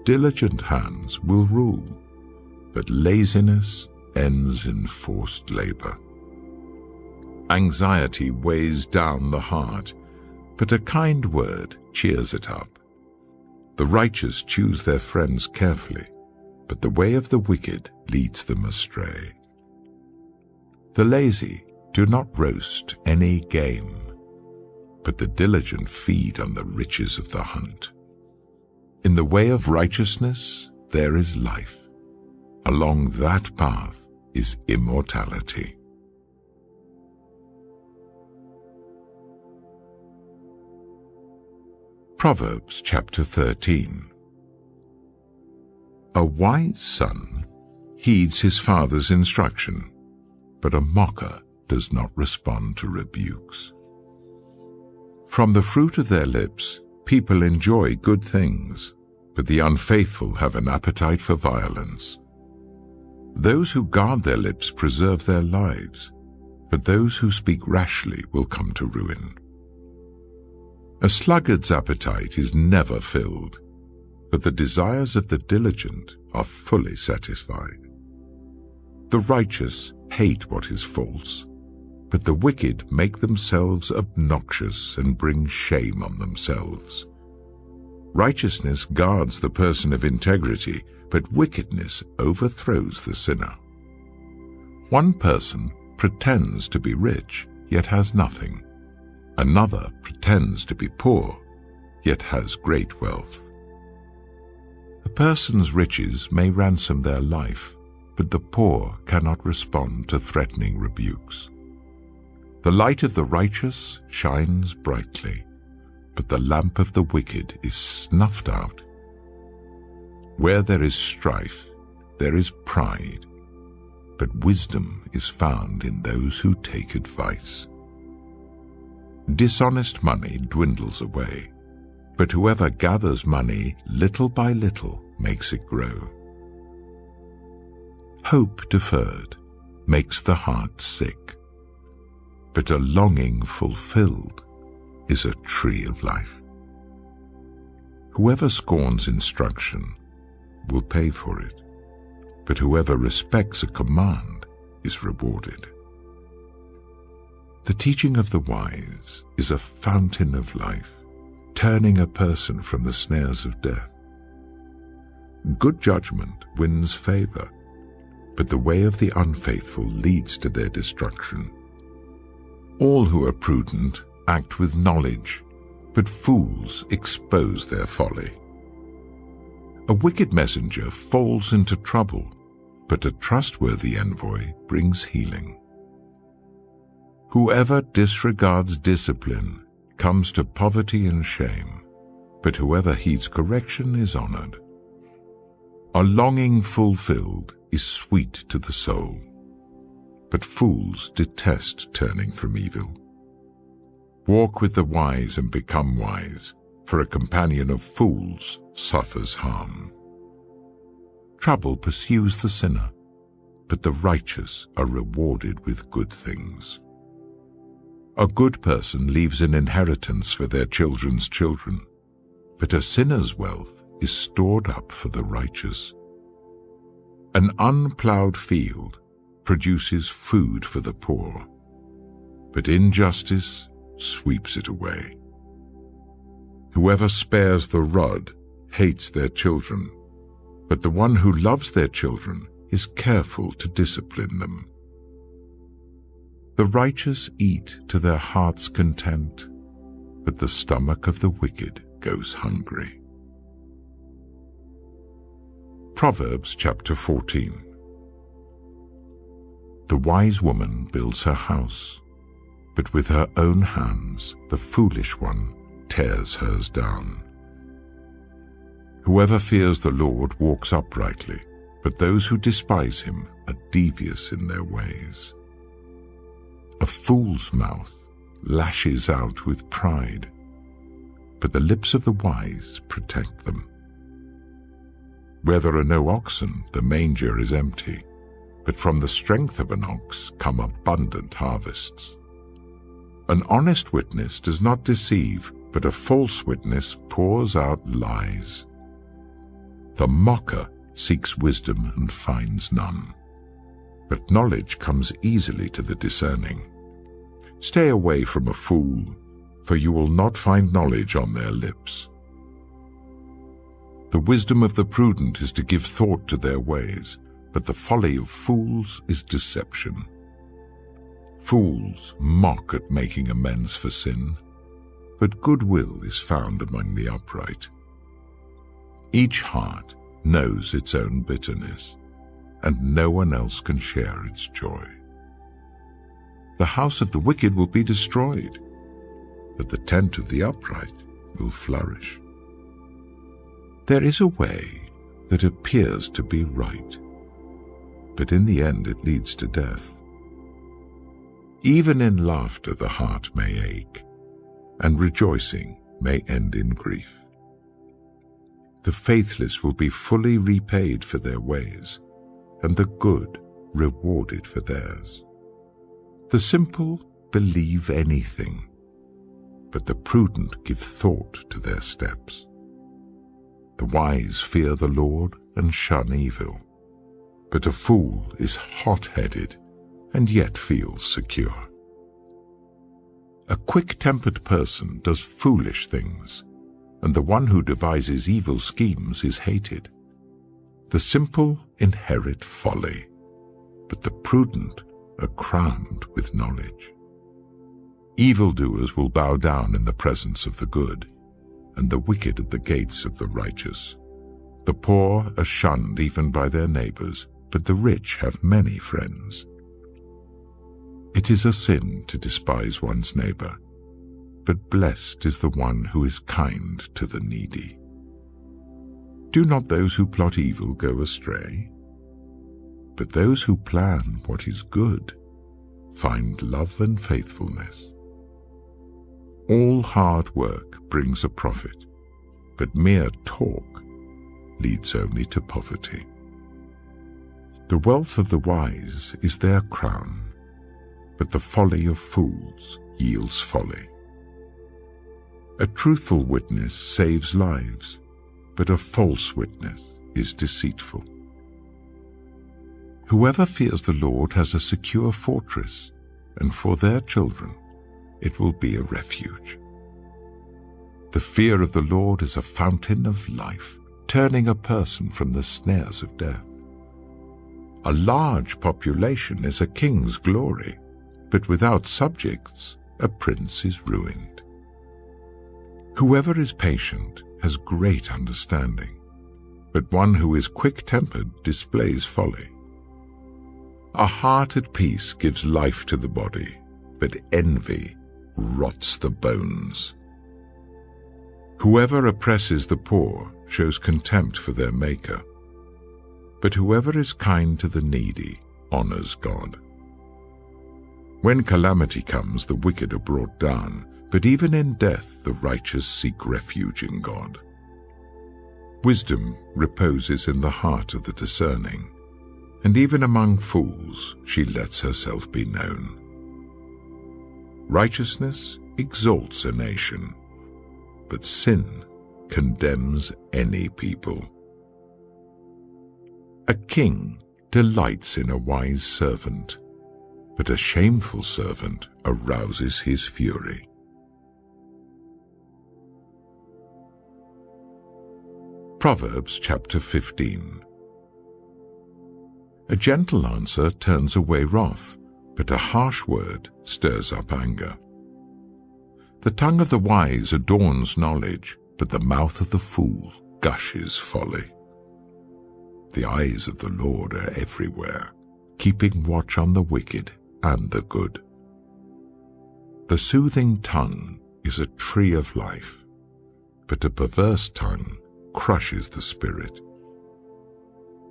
[SPEAKER 1] Diligent hands will rule, but laziness ends in forced labor. Anxiety weighs down the heart, but a kind word cheers it up. The righteous choose their friends carefully, but the way of the wicked leads them astray. The lazy do not roast any game, but the diligent feed on the riches of the hunt. In the way of righteousness there is life. Along that path is immortality. Proverbs chapter 13. A wise son heeds his father's instruction, but a mocker does not respond to rebukes. From the fruit of their lips people enjoy good things, but the unfaithful have an appetite for violence. Those who guard their lips preserve their lives, but those who speak rashly will come to ruin. A sluggard's appetite is never filled, but the desires of the diligent are fully satisfied. The righteous hate what is false, but the wicked make themselves obnoxious and bring shame on themselves. Righteousness guards the person of integrity, but wickedness overthrows the sinner. One person pretends to be rich, yet has nothing. Another pretends to be poor, yet has great wealth. A person's riches may ransom their life, but the poor cannot respond to threatening rebukes. The light of the righteous shines brightly, but the lamp of the wicked is snuffed out. Where there is strife, there is pride, but wisdom is found in those who take advice. Dishonest money dwindles away, but whoever gathers money little by little makes it grow. Hope deferred makes the heart sick, but a longing fulfilled is a tree of life. Whoever scorns instruction will pay for it, but whoever respects a command is rewarded. The teaching of the wise is a fountain of life, turning a person from the snares of death. Good judgment wins favor, but the way of the unfaithful leads to their destruction. All who are prudent act with knowledge, but fools expose their folly. A wicked messenger falls into trouble, but a trustworthy envoy brings healing. Whoever disregards discipline comes to poverty and shame, but whoever heeds correction is honored. A longing fulfilled is sweet to the soul, but fools detest turning from evil. Walk with the wise and become wise, for a companion of fools suffers harm. Trouble pursues the sinner, but the righteous are rewarded with good things. A good person leaves an inheritance for their children's children, but a sinner's wealth is stored up for the righteous. An unplowed field produces food for the poor, but injustice sweeps it away. Whoever spares the rod hates their children, but the one who loves their children is careful to discipline them. The righteous eat to their heart's content, but the stomach of the wicked goes hungry. Proverbs chapter 14. The wise woman builds her house, but with her own hands the foolish one tears hers down. Whoever fears the Lord walks uprightly, but those who despise him are devious in their ways. A fool's mouth lashes out with pride, but the lips of the wise protect them. Where there are no oxen, the manger is empty, but from the strength of an ox come abundant harvests. An honest witness does not deceive, but a false witness pours out lies. The mocker seeks wisdom and finds none, but knowledge comes easily to the discerning. Stay away from a fool, for you will not find knowledge on their lips. The wisdom of the prudent is to give thought to their ways, but the folly of fools is deception. Fools mock at making amends for sin, but goodwill is found among the upright. Each heart knows its own bitterness, and no one else can share its joy. The house of the wicked will be destroyed, but the tent of the upright will flourish. There is a way that appears to be right, but in the end it leads to death. Even in laughter the heart may ache, and rejoicing may end in grief. The faithless will be fully repaid for their ways, and the good rewarded for theirs. The simple believe anything, but the prudent give thought to their steps. The wise fear the Lord and shun evil, but a fool is hot-headed and yet feels secure. A quick-tempered person does foolish things, and the one who devises evil schemes is hated. The simple inherit folly, but the prudent are crowned with knowledge. Evildoers will bow down in the presence of the good, and the wicked at the gates of the righteous. The poor are shunned even by their neighbors, but the rich have many friends. It is a sin to despise one's neighbor, but blessed is the one who is kind to the needy. Do not those who plot evil go astray? But those who plan what is good find love and faithfulness. All hard work brings a profit, but mere talk leads only to poverty. The wealth of the wise is their crown, but the folly of fools yields folly. A truthful witness saves lives, but a false witness is deceitful. Whoever fears the Lord has a secure fortress, and for their children it will be a refuge. The fear of the Lord is a fountain of life, turning a person from the snares of death. A large population is a king's glory, but without subjects a prince is ruined. Whoever is patient has great understanding, but one who is quick-tempered displays folly. A heart at peace gives life to the body, but envy rots the bones. Whoever oppresses the poor shows contempt for their Maker, but whoever is kind to the needy honors God. When calamity comes, the wicked are brought down, but even in death the righteous seek refuge in God. Wisdom reposes in the heart of the discerning, and even among fools she lets herself be known. Righteousness exalts a nation, but sin condemns any people. A king delights in a wise servant, but a shameful servant arouses his fury. Proverbs chapter 15. A gentle answer turns away wrath, but a harsh word stirs up anger. The tongue of the wise adorns knowledge, but the mouth of the fool gushes folly. The eyes of the Lord are everywhere, keeping watch on the wicked and the good. The soothing tongue is a tree of life, but a perverse tongue crushes the spirit.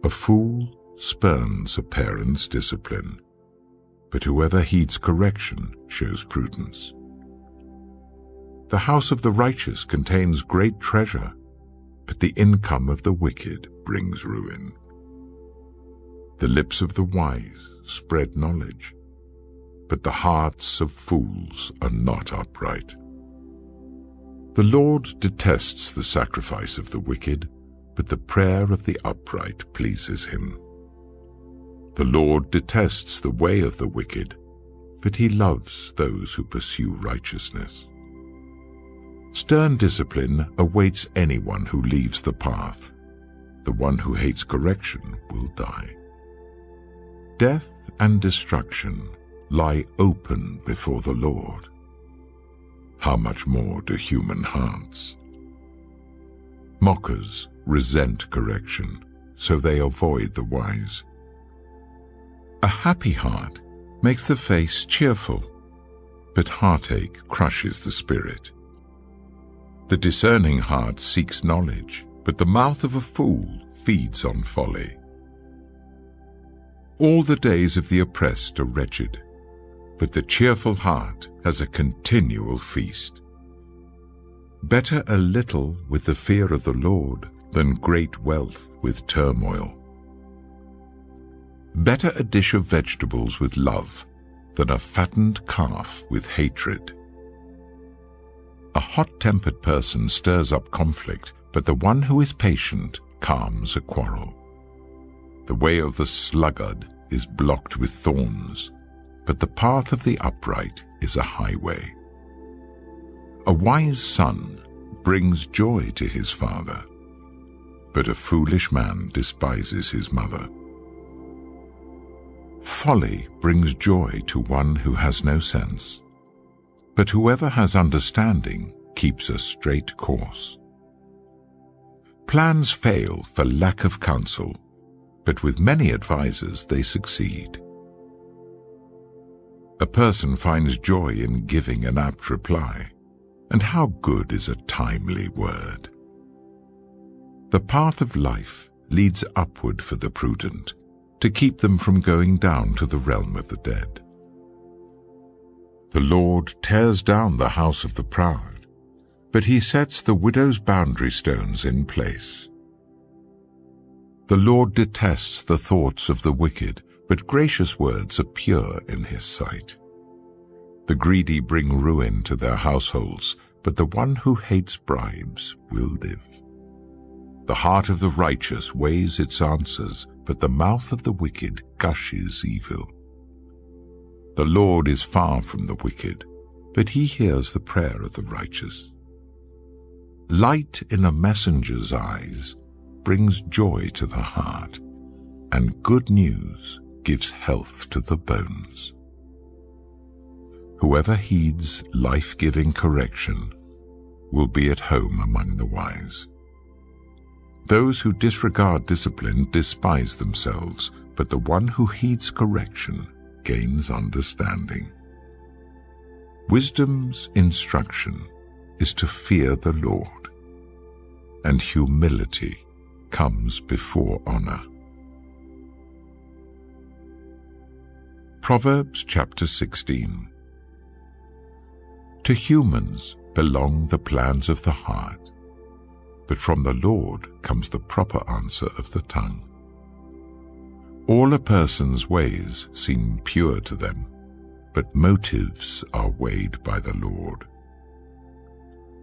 [SPEAKER 1] A fool spurns a parent's discipline, but whoever heeds correction shows prudence. The house of the righteous contains great treasure, but the income of the wicked brings ruin. The lips of the wise spread knowledge, but the hearts of fools are not upright. The Lord detests the sacrifice of the wicked, but the prayer of the upright pleases him. The Lord detests the way of the wicked, but he loves those who pursue righteousness. Stern discipline awaits anyone who leaves the path. The one who hates correction will die. Death and destruction lie open before the Lord. How much more do human hearts? Mockers resent correction, so they avoid the wise. A happy heart makes the face cheerful, but heartache crushes the spirit. The discerning heart seeks knowledge, but the mouth of a fool feeds on folly. All the days of the oppressed are wretched, but the cheerful heart has a continual feast. Better a little with the fear of the Lord than great wealth with turmoil. Better a dish of vegetables with love than a fattened calf with hatred. A hot-tempered person stirs up conflict, but the one who is patient calms a quarrel. The way of the sluggard is blocked with thorns, but the path of the upright is a highway. A wise son brings joy to his father, but a foolish man despises his mother. Folly brings joy to one who has no sense, but whoever has understanding keeps a straight course. Plans fail for lack of counsel, but with many advisers they succeed. A person finds joy in giving an apt reply, and how good is a timely word. The path of life leads upward for the prudent, to keep them from going down to the realm of the dead. The Lord tears down the house of the proud, but he sets the widow's boundary stones in place. The Lord detests the thoughts of the wicked, but gracious words are pure in his sight. The greedy bring ruin to their households, but the one who hates bribes will live. The heart of the righteous weighs its answers, but the mouth of the wicked gushes evil. The Lord is far from the wicked, but he hears the prayer of the righteous. Light in a messenger's eyes brings joy to the heart, and good news gives health to the bones. Whoever heeds life-giving correction will be at home among the wise. Those who disregard discipline despise themselves, but the one who heeds correction gains understanding. Wisdom's instruction is to fear the Lord, and humility comes before honor. Proverbs chapter 16. To humans belong the plans of the heart, but from the Lord comes the proper answer of the tongue. All a person's ways seem pure to them, but motives are weighed by the Lord.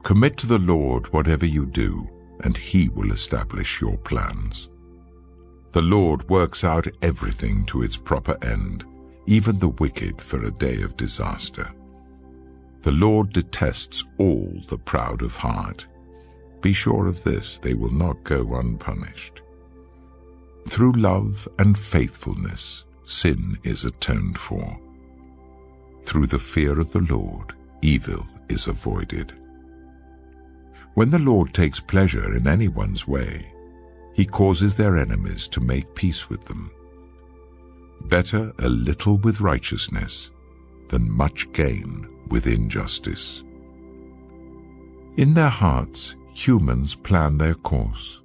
[SPEAKER 1] Commit to the Lord whatever you do, and he will establish your plans. The Lord works out everything to its proper end, even the wicked for a day of disaster. The Lord detests all the proud of heart. Be sure of this, they will not go unpunished. Through love and faithfulness, sin is atoned for. Through the fear of the Lord, evil is avoided. When the Lord takes pleasure in anyone's way, he causes their enemies to make peace with them. Better a little with righteousness than much gain with injustice. In their hearts, humans plan their course,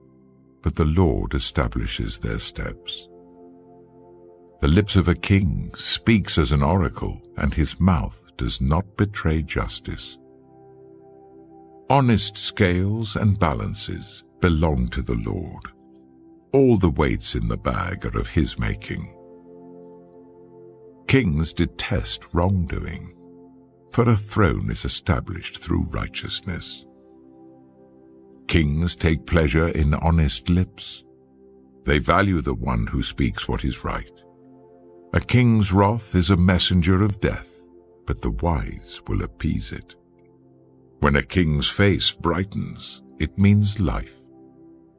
[SPEAKER 1] but the Lord establishes their steps. The lips of a king speaks as an oracle, and his mouth does not betray justice. Honest scales and balances belong to the Lord. All the weights in the bag are of his making. Kings detest wrongdoing, for a throne is established through righteousness. Kings take pleasure in honest lips. They value the one who speaks what is right. A king's wrath is a messenger of death, but the wise will appease it. When a king's face brightens, it means life.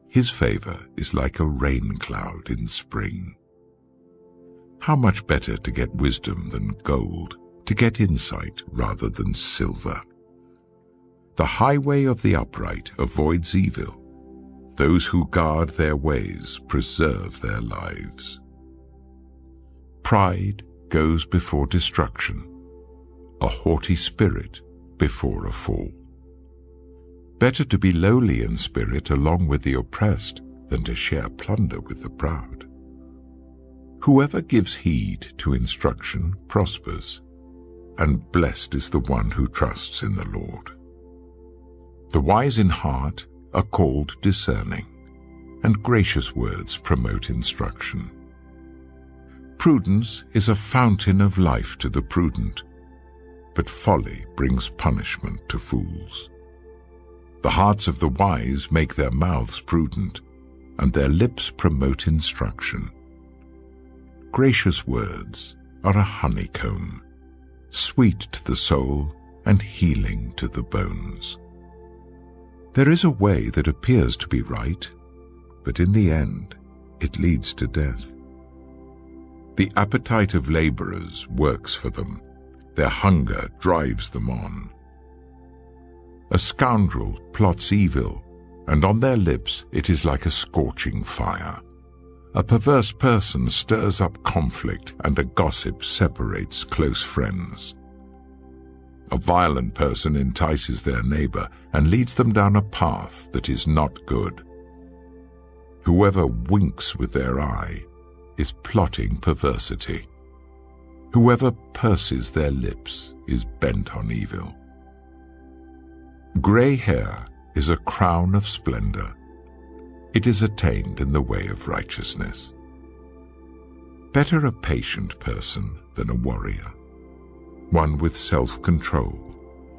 [SPEAKER 1] His favor is like a rain cloud in spring. How much better to get wisdom than gold, to get insight rather than silver. The highway of the upright avoids evil. Those who guard their ways preserve their lives. Pride goes before destruction, a haughty spirit before a fall. Better to be lowly in spirit along with the oppressed than to share plunder with the proud. Whoever gives heed to instruction prospers, and blessed is the one who trusts in the Lord. The wise in heart are called discerning, and gracious words promote instruction. Prudence is a fountain of life to the prudent, but folly brings punishment to fools. The hearts of the wise make their mouths prudent, and their lips promote instruction. Gracious words are a honeycomb, sweet to the soul and healing to the bones. There is a way that appears to be right, but in the end it leads to death. The appetite of laborers works for them. Their hunger drives them on. A scoundrel plots evil, and on their lips it is like a scorching fire. A perverse person stirs up conflict, and a gossip separates close friends. A violent person entices their neighbor and leads them down a path that is not good. Whoever winks with their eye is plotting perversity. Whoever purses their lips is bent on evil. Gray hair is a crown of splendor. It is attained in the way of righteousness. Better a patient person than a warrior, one with self-control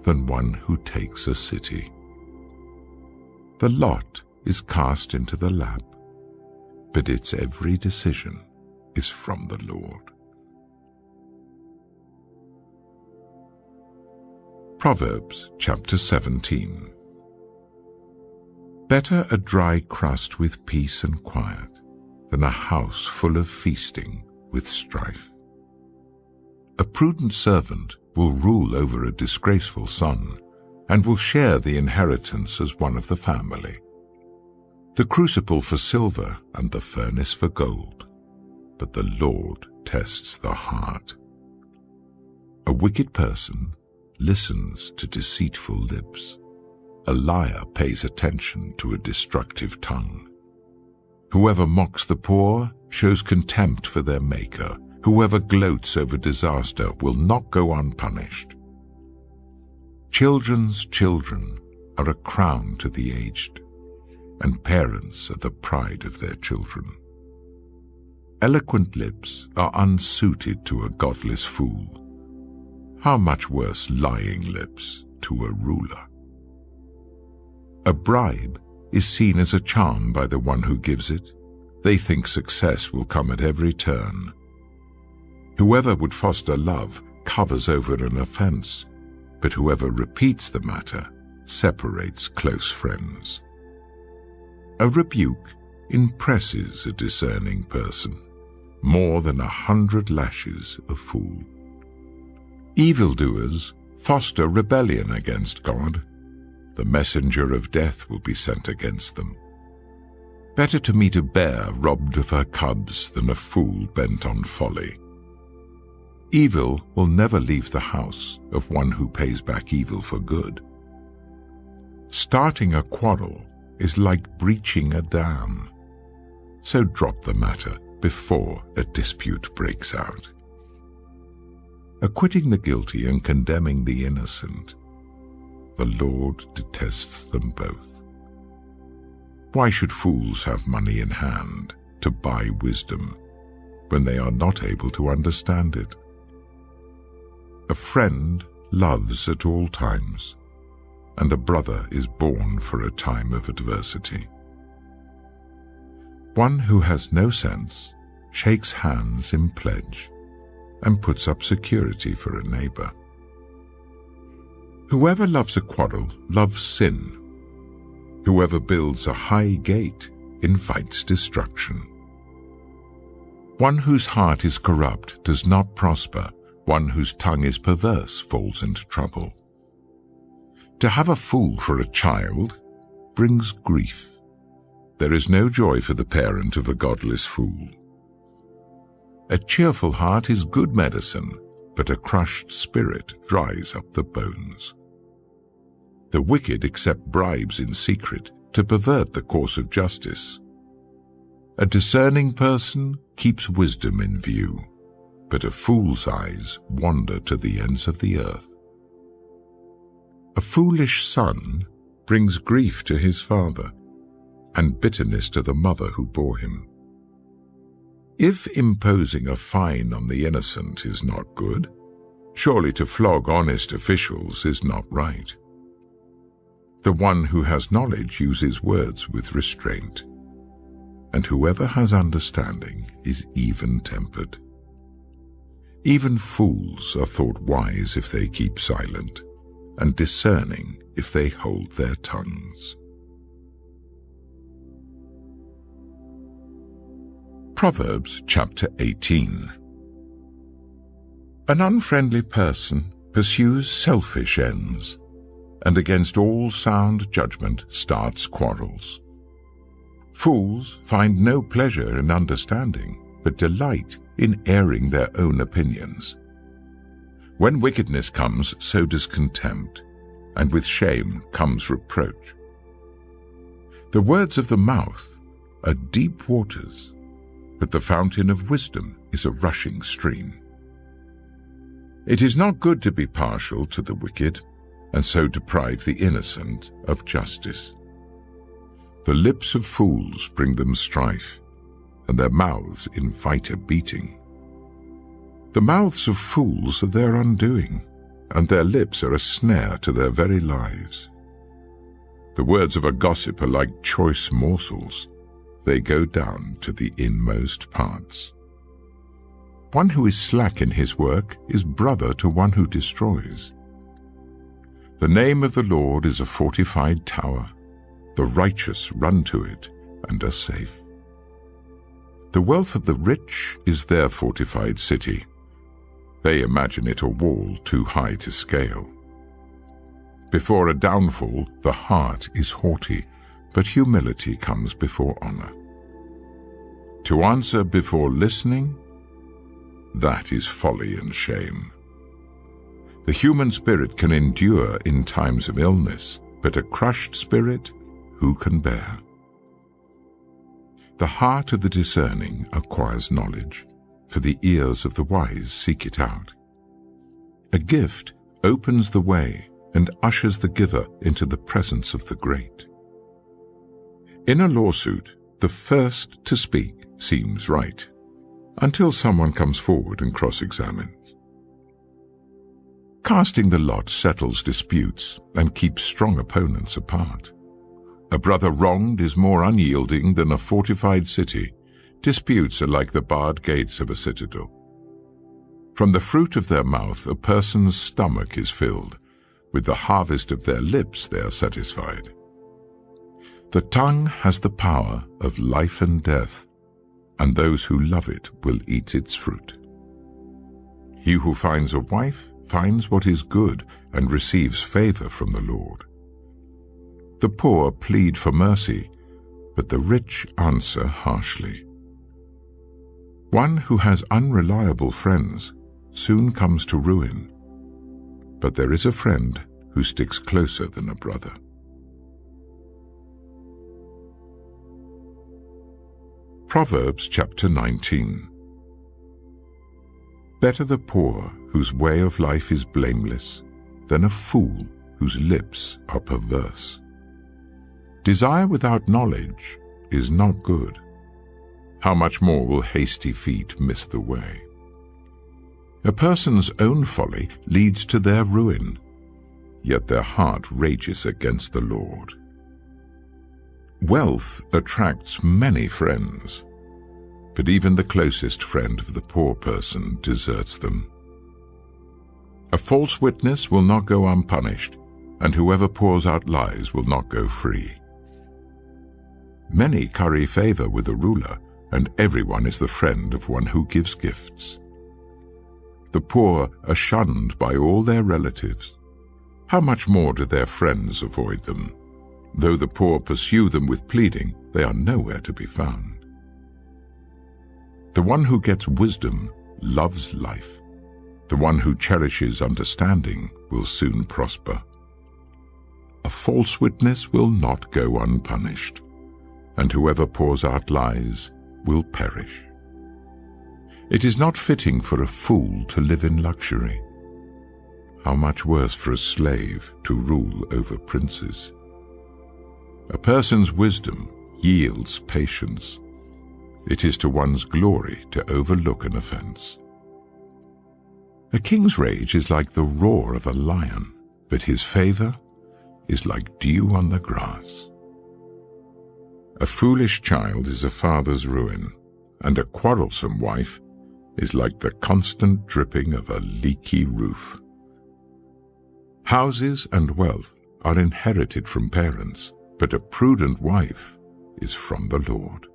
[SPEAKER 1] than one who takes a city. The lot is cast into the lap, but its every decision is from the Lord. Proverbs chapter 17. Better a dry crust with peace and quiet than a house full of feasting with strife. A prudent servant will rule over a disgraceful son and will share the inheritance as one of the family. The crucible for silver and the furnace for gold, but the Lord tests the heart. A wicked person listens to deceitful lips. A liar pays attention to a destructive tongue. Whoever mocks the poor shows contempt for their Maker. Whoever gloats over disaster will not go unpunished. Children's children are a crown to the aged, and parents are the pride of their children. Eloquent lips are unsuited to a godless fool. How much worse lying lips to a ruler? A bribe is seen as a charm by the one who gives it. They think success will come at every turn. Whoever would foster love covers over an offense, but whoever repeats the matter separates close friends. A rebuke impresses a discerning person more than 100 lashes a fool. Evildoers foster rebellion against God. The messenger of death will be sent against them. Better to meet a bear robbed of her cubs than a fool bent on folly. Evil will never leave the house of one who pays back evil for good. Starting a quarrel is like breaching a dam, so drop the matter before a dispute breaks out. Acquitting the guilty and condemning the innocent, the Lord detests them both. Why should fools have money in hand to buy wisdom when they are not able to understand it? A friend loves at all times, and a brother is born for a time of adversity. One who has no sense shakes hands in pledge and puts up security for a neighbor. Whoever loves a quarrel loves sin. Whoever builds a high gate invites destruction. One whose heart is corrupt does not prosper. One whose tongue is perverse falls into trouble. To have a fool for a child brings grief. There is no joy for the parent of a godless fool. A cheerful heart is good medicine, but a crushed spirit dries up the bones. The wicked accept bribes in secret to pervert the course of justice. A discerning person keeps wisdom in view, but a fool's eyes wander to the ends of the earth. A foolish son brings grief to his father, and bitterness to the mother who bore him. If imposing a fine on the innocent is not good, surely to flog honest officials is not right. The one who has knowledge uses words with restraint, and whoever has understanding is even-tempered. Even fools are thought wise if they keep silent, and discerning if they hold their tongues. Proverbs chapter 18. An unfriendly person pursues selfish ends. and against all sound judgment starts quarrels. Fools find no pleasure in understanding, but delight in airing their own opinions. When wickedness comes, so does contempt, and with shame comes reproach. The words of the mouth are deep waters, but the fountain of wisdom is a rushing stream. It is not good to be partial to the wicked, and so deprive the innocent of justice. The lips of fools bring them strife, and their mouths invite a beating. The mouths of fools are their undoing, and their lips are a snare to their very lives. The words of a gossip are like choice morsels. They go down to the inmost parts. One who is slack in his work is brother to one who destroys. The name of the Lord is a fortified tower. The righteous run to it and are safe. The wealth of the rich is their fortified city. They imagine it a wall too high to scale. Before a downfall, the heart is haughty, but humility comes before honor. To answer before listening, that is folly and shame. The human spirit can endure in times of illness, but a crushed spirit, who can bear? The heart of the discerning acquires knowledge, for the ears of the wise seek it out. A gift opens the way and ushers the giver into the presence of the great. In a lawsuit, the first to speak seems right, until someone comes forward and cross-examines. Casting the lot settles disputes and keeps strong opponents apart. A brother wronged is more unyielding than a fortified city. Disputes are like the barred gates of a citadel. From the fruit of their mouth a person's stomach is filled. With the harvest of their lips they are satisfied. The tongue has the power of life and death, and those who love it will eat its fruit. He who finds a wife finds what is good and receives favor from the Lord. The poor plead for mercy, but the rich answer harshly. One who has unreliable friends soon comes to ruin, but there is a friend who sticks closer than a brother. Proverbs chapter 19. Better the poor whose way of life is blameless than a fool whose lips are perverse. Desire without knowledge is not good. How much more will hasty feet miss the way? A person's own folly leads to their ruin, yet their heart rages against the Lord. Wealth attracts many friends, but even the closest friend of the poor person deserts them. A false witness will not go unpunished, and whoever pours out lies will not go free. Many curry favor with a ruler, and everyone is the friend of one who gives gifts. The poor are shunned by all their relatives. How much more do their friends avoid them? Though the poor pursue them with pleading, they are nowhere to be found. The one who gets wisdom loves life. The one who cherishes understanding will soon prosper. A false witness will not go unpunished, and whoever pours out lies will perish. It is not fitting for a fool to live in luxury. How much worse for a slave to rule over princes. A person's wisdom yields patience. It is to one's glory to overlook an offense. A king's rage is like the roar of a lion, but his favor is like dew on the grass. A foolish child is a father's ruin, and a quarrelsome wife is like the constant dripping of a leaky roof. Houses and wealth are inherited from parents, but a prudent wife is from the Lord.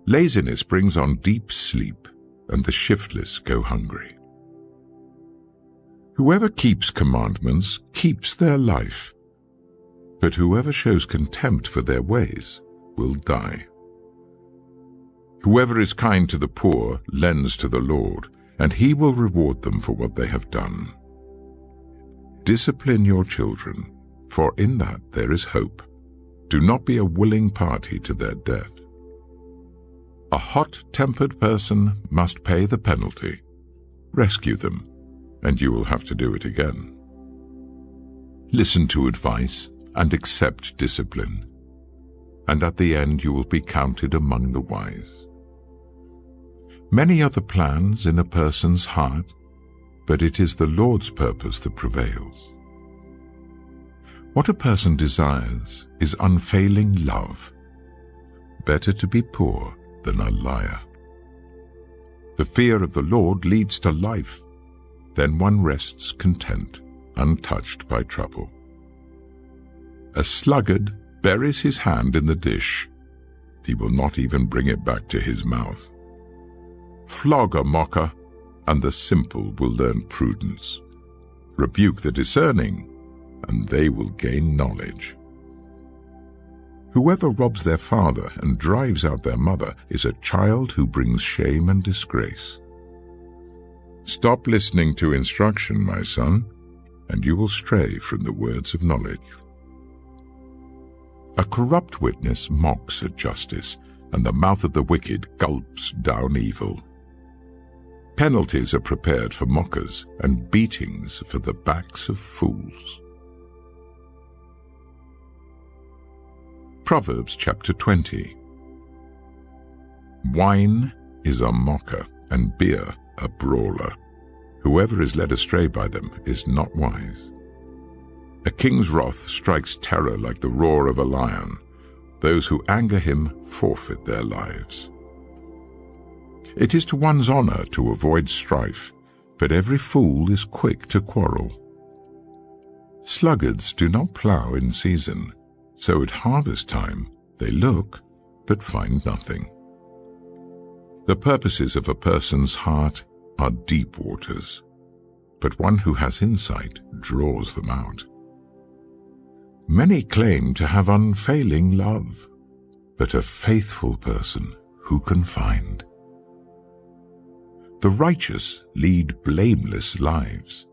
[SPEAKER 1] Laziness brings on deep sleep, and the shiftless go hungry. Whoever keeps commandments keeps their life, but whoever shows contempt for their ways will die. Whoever is kind to the poor lends to the Lord, and he will reward them for what they have done. Discipline your children, for in that there is hope. Do not be a willing party to their death. A hot-tempered person must pay the penalty. Rescue them, and you will have to do it again. Listen to advice and accept discipline, and at the end you will be counted among the wise. Many are the plans in a person's heart, but it is the Lord's purpose that prevails. What a person desires is unfailing love. Better to be poor than a liar. The fear of the Lord leads to life. Then one rests content, untouched by trouble. A sluggard buries his hand in the dish. He will not even bring it back to his mouth. Flog a mocker, and the simple will learn prudence. Rebuke the discerning, and they will gain knowledge. Whoever robs their father and drives out their mother is a child who brings shame and disgrace. Stop listening to instruction, my son, and you will stray from the words of knowledge. A corrupt witness mocks at justice, and the mouth of the wicked gulps down evil. Penalties are prepared for mockers, and beatings for the backs of fools. Proverbs chapter 20. Wine is a mocker, and beer a brawler. Whoever is led astray by them is not wise. A king's wrath strikes terror like the roar of a lion. Those who anger him forfeit their lives. It is to one's honor to avoid strife, but every fool is quick to quarrel. Sluggards do not plow in season, so at harvest time they look but find nothing. The purposes of a person's heart are deep waters, but one who has insight draws them out. Many claim to have unfailing love, but a faithful person who can find? The righteous lead blameless lives.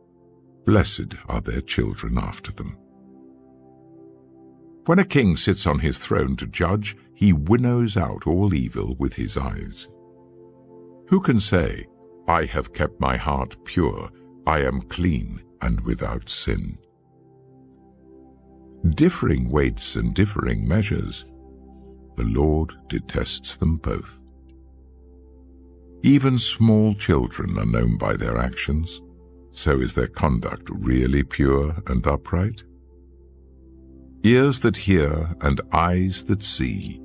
[SPEAKER 1] Blessed are their children after them. When a king sits on his throne to judge, he winnows out all evil with his eyes. Who can say, I have kept my heart pure, I am clean and without sin? Differing weights and differing measures, the Lord detests them both. Even small children are known by their actions, so is their conduct really pure and upright? Ears that hear and eyes that see,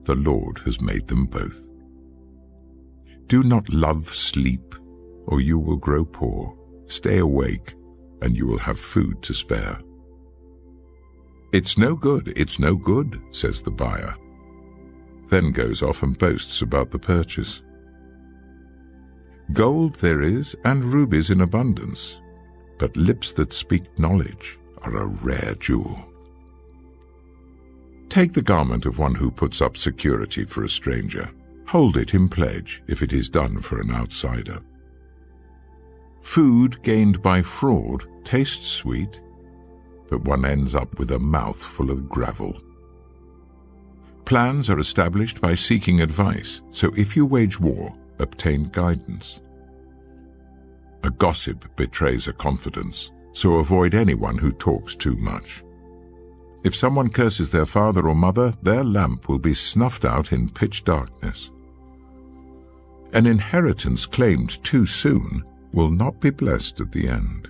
[SPEAKER 1] the Lord has made them both. Do not love sleep, or you will grow poor. Stay awake, and you will have food to spare. It's no good, says the buyer. Then goes off and boasts about the purchase. Gold there is, and rubies in abundance, but lips that speak knowledge are a rare jewel. Take the garment of one who puts up security for a stranger. Hold it in pledge if it is done for an outsider. Food gained by fraud tastes sweet, but one ends up with a mouth full of gravel. Plans are established by seeking advice, so if you wage war, obtain guidance. A gossip betrays a confidence, so avoid anyone who talks too much. If someone curses their father or mother, their lamp will be snuffed out in pitch darkness. An inheritance claimed too soon will not be blessed at the end.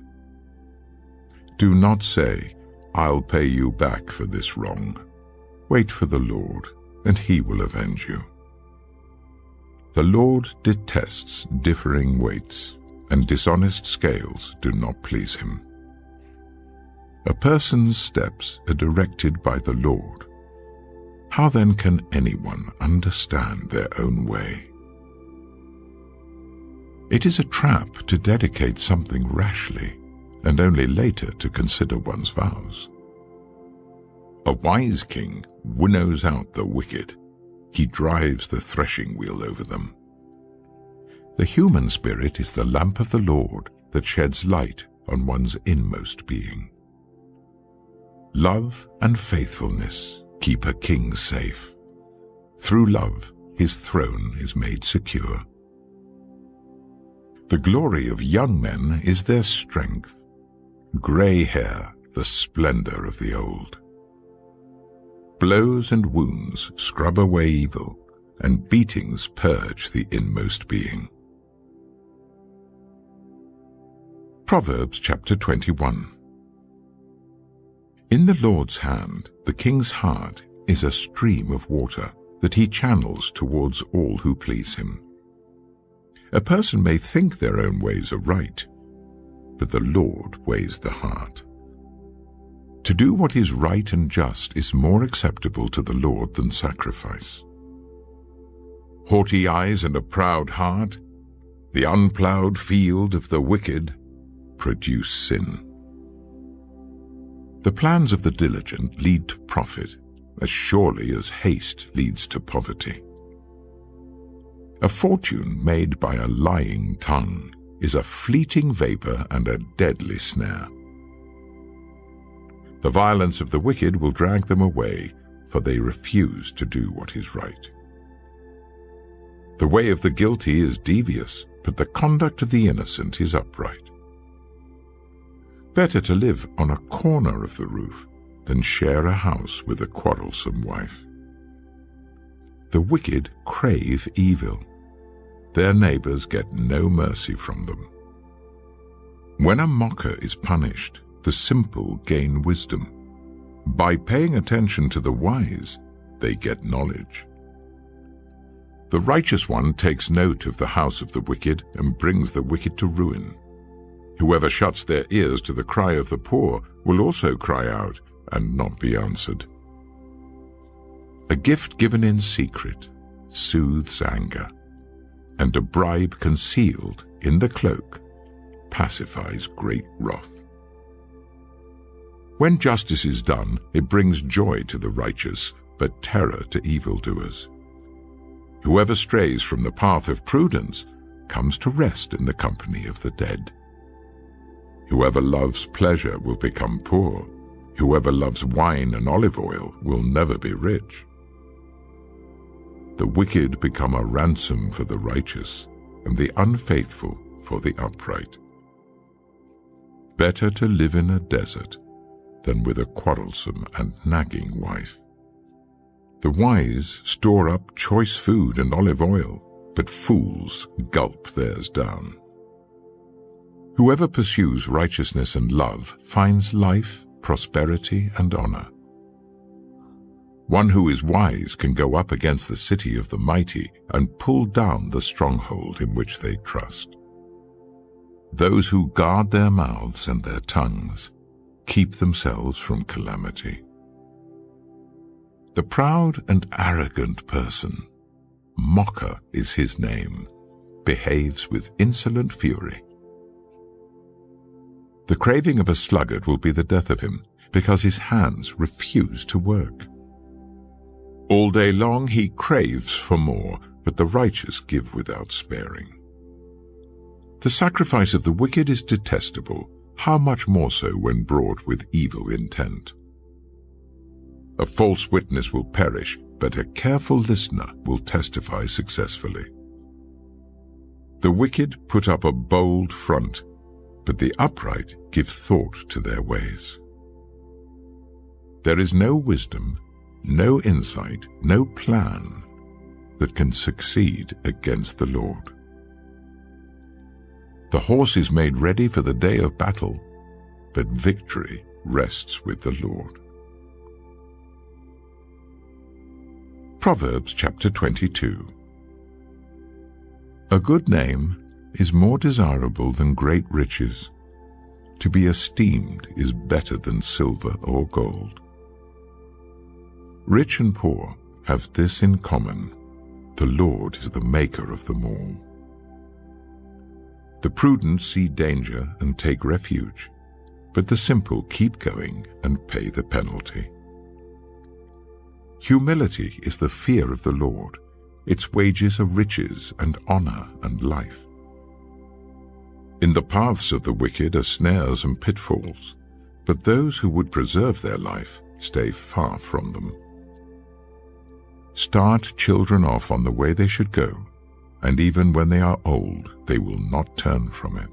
[SPEAKER 1] Do not say, I'll pay you back for this wrong. Wait for the Lord, and he will avenge you. The Lord detests differing weights, and dishonest scales do not please him. A person's steps are directed by the Lord. How then can anyone understand their own way? It is a trap to dedicate something rashly, and only later to consider one's vows. A wise king winnows out the wicked. He drives the threshing wheel over them. The human spirit is the lamp of the Lord that sheds light on one's inmost being. Love and faithfulness keep a king safe. Through love, his throne is made secure. The glory of young men is their strength, grey hair the splendor of the old. Blows and wounds scrub away evil, and beatings purge the inmost being. Proverbs chapter 21. In the Lord's hand, the king's heart is a stream of water that he channels towards all who please him. A person may think their own ways are right, but the Lord weighs the heart. To do what is right and just is more acceptable to the Lord than sacrifice. Haughty eyes and a proud heart, the unplowed field of the wicked, produce sin. The plans of the diligent lead to profit, as surely as haste leads to poverty. A fortune made by a lying tongue is a fleeting vapor and a deadly snare. The violence of the wicked will drag them away, for they refuse to do what is right. The way of the guilty is devious, but the conduct of the innocent is upright. Better to live on a corner of the roof than share a house with a quarrelsome wife. The wicked crave evil. Their neighbors get no mercy from them. When a mocker is punished, the simple gain wisdom. By paying attention to the wise, they get knowledge. The righteous one takes note of the house of the wicked and brings the wicked to ruin. Whoever shuts their ears to the cry of the poor will also cry out and not be answered. A gift given in secret soothes anger, and a bribe concealed in the cloak pacifies great wrath. When justice is done, it brings joy to the righteous, but terror to evildoers. Whoever strays from the path of prudence comes to rest in the company of the dead. Whoever loves pleasure will become poor. Whoever loves wine and olive oil will never be rich. The wicked become a ransom for the righteous, and the unfaithful for the upright. Better to live in a desert than with a quarrelsome and nagging wife. The wise store up choice food and olive oil, but fools gulp theirs down. Whoever pursues righteousness and love finds life, prosperity, and honor. One who is wise can go up against the city of the mighty and pull down the stronghold in which they trust. Those who guard their mouths and their tongues keep themselves from calamity. The proud and arrogant person, mocker is his name, behaves with insolent fury. The craving of a sluggard will be the death of him, because his hands refuse to work. All day long he craves for more, but the righteous give without sparing. The sacrifice of the wicked is detestable, how much more so when brought with evil intent. A false witness will perish, but a careful listener will testify successfully. The wicked put up a bold front, but the upright give thought to their ways. There is no wisdom, no insight, no plan that can succeed against the Lord. The horse is made ready for the day of battle, but victory rests with the Lord. Proverbs chapter 22. A good name is more desirable than great riches. To be esteemed is better than silver or gold. Rich and poor have this in common: the Lord is the maker of them all. The prudent see danger and take refuge, but the simple keep going and pay the penalty. Humility is the fear of the Lord. Its wages are riches and honor and life. In the paths of the wicked are snares and pitfalls, but those who would preserve their life stay far from them. Start children off on the way they should go, and even when they are old, they will not turn from it.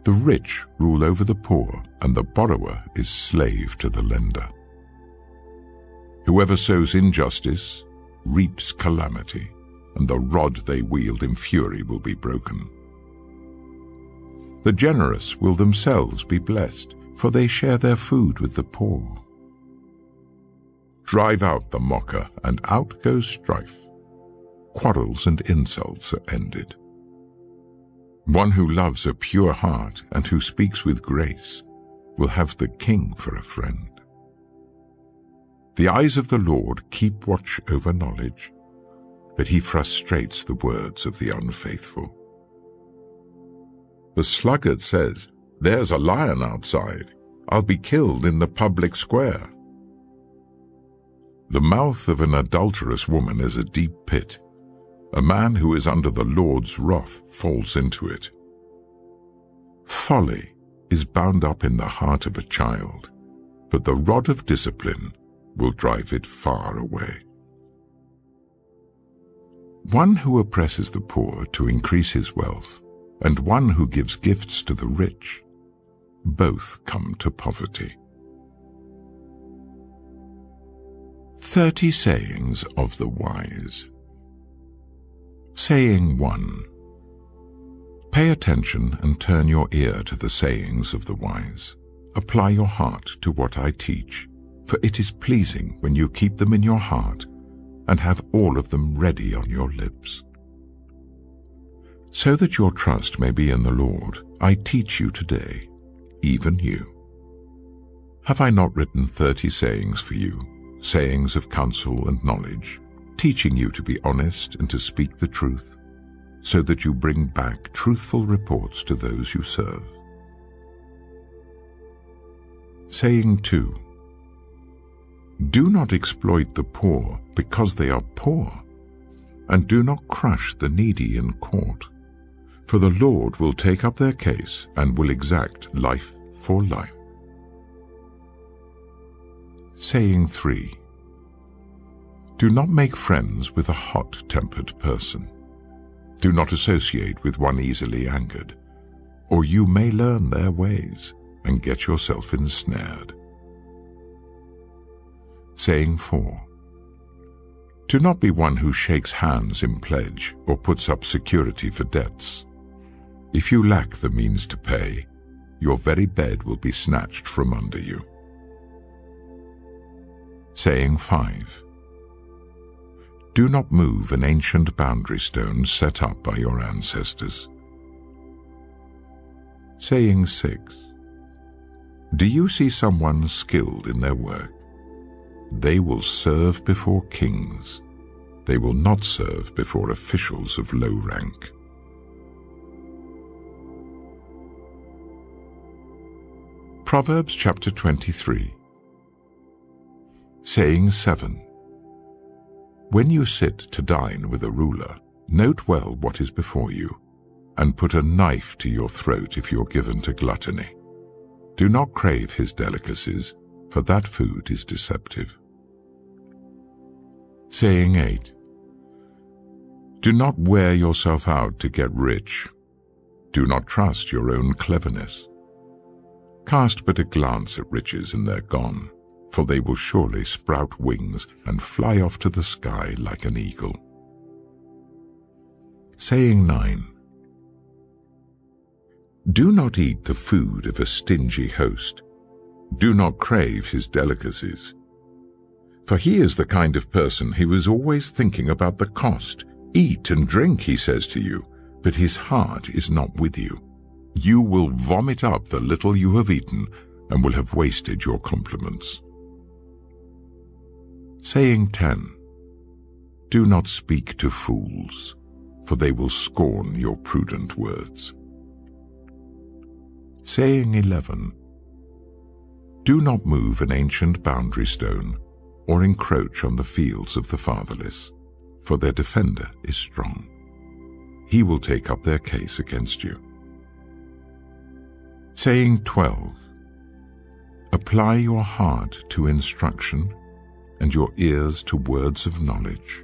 [SPEAKER 1] The rich rule over the poor, and the borrower is slave to the lender. Whoever sows injustice reaps calamity, and the rod they wield in fury will be broken. The generous will themselves be blessed, for they share their food with the poor. Drive out the mocker, and out goes strife. Quarrels and insults are ended. One who loves a pure heart and who speaks with grace will have the king for a friend. The eyes of the Lord keep watch over knowledge, but he frustrates the words of the unfaithful. The sluggard says, "There's a lion outside. I'll be killed in the public square." The mouth of an adulterous woman is a deep pit. A man who is under the Lord's wrath falls into it. Folly is bound up in the heart of a child, but the rod of discipline will drive it far away. One who oppresses the poor to increase his wealth, and one who gives gifts to the rich, both come to poverty. 30 sayings of the wise. Saying 1. Pay attention and turn your ear to the sayings of the wise. Apply your heart to what I teach, for it is pleasing when you keep them in your heart and have all of them ready on your lips. So that your trust may be in the Lord, I teach you today, even you. Have I not written 30 sayings for you, sayings of counsel and knowledge, teaching you to be honest and to speak the truth, so that you bring back truthful reports to those you serve? Saying 2. Do not exploit the poor because they are poor, and do not crush the needy in court, for the Lord will take up their case and will exact life for life. Saying 3. Do not make friends with a hot-tempered person. Do not associate with one easily angered, or you may learn their ways and get yourself ensnared. Saying 4. Do not be one who shakes hands in pledge or puts up security for debts. If you lack the means to pay, your very bed will be snatched from under you. Saying 5. Do not move an ancient boundary stone set up by your ancestors. Saying 6. Do you see someone skilled in their work? They will serve before kings. They will not serve before officials of low rank. Proverbs chapter 23. Saying 7. When you sit to dine with a ruler, note well what is before you, and put a knife to your throat if you're given to gluttony. Do not crave his delicacies, for that food is deceptive. Saying 8. Do not wear yourself out to get rich. Do not trust your own cleverness. Cast but a glance at riches and they're gone, for they will surely sprout wings and fly off to the sky like an eagle. Saying 9. Do not eat the food of a stingy host. Do not crave his delicacies. For he is the kind of person who is always thinking about the cost. Eat and drink, he says to you, but his heart is not with you. You will vomit up the little you have eaten and will have wasted your compliments. Saying 10. Do not speak to fools, for they will scorn your prudent words. Saying 11. Do not move an ancient boundary stone or encroach on the fields of the fatherless, for their defender is strong. He will take up their case against you. Saying 12. Apply your heart to instruction and your ears to words of knowledge.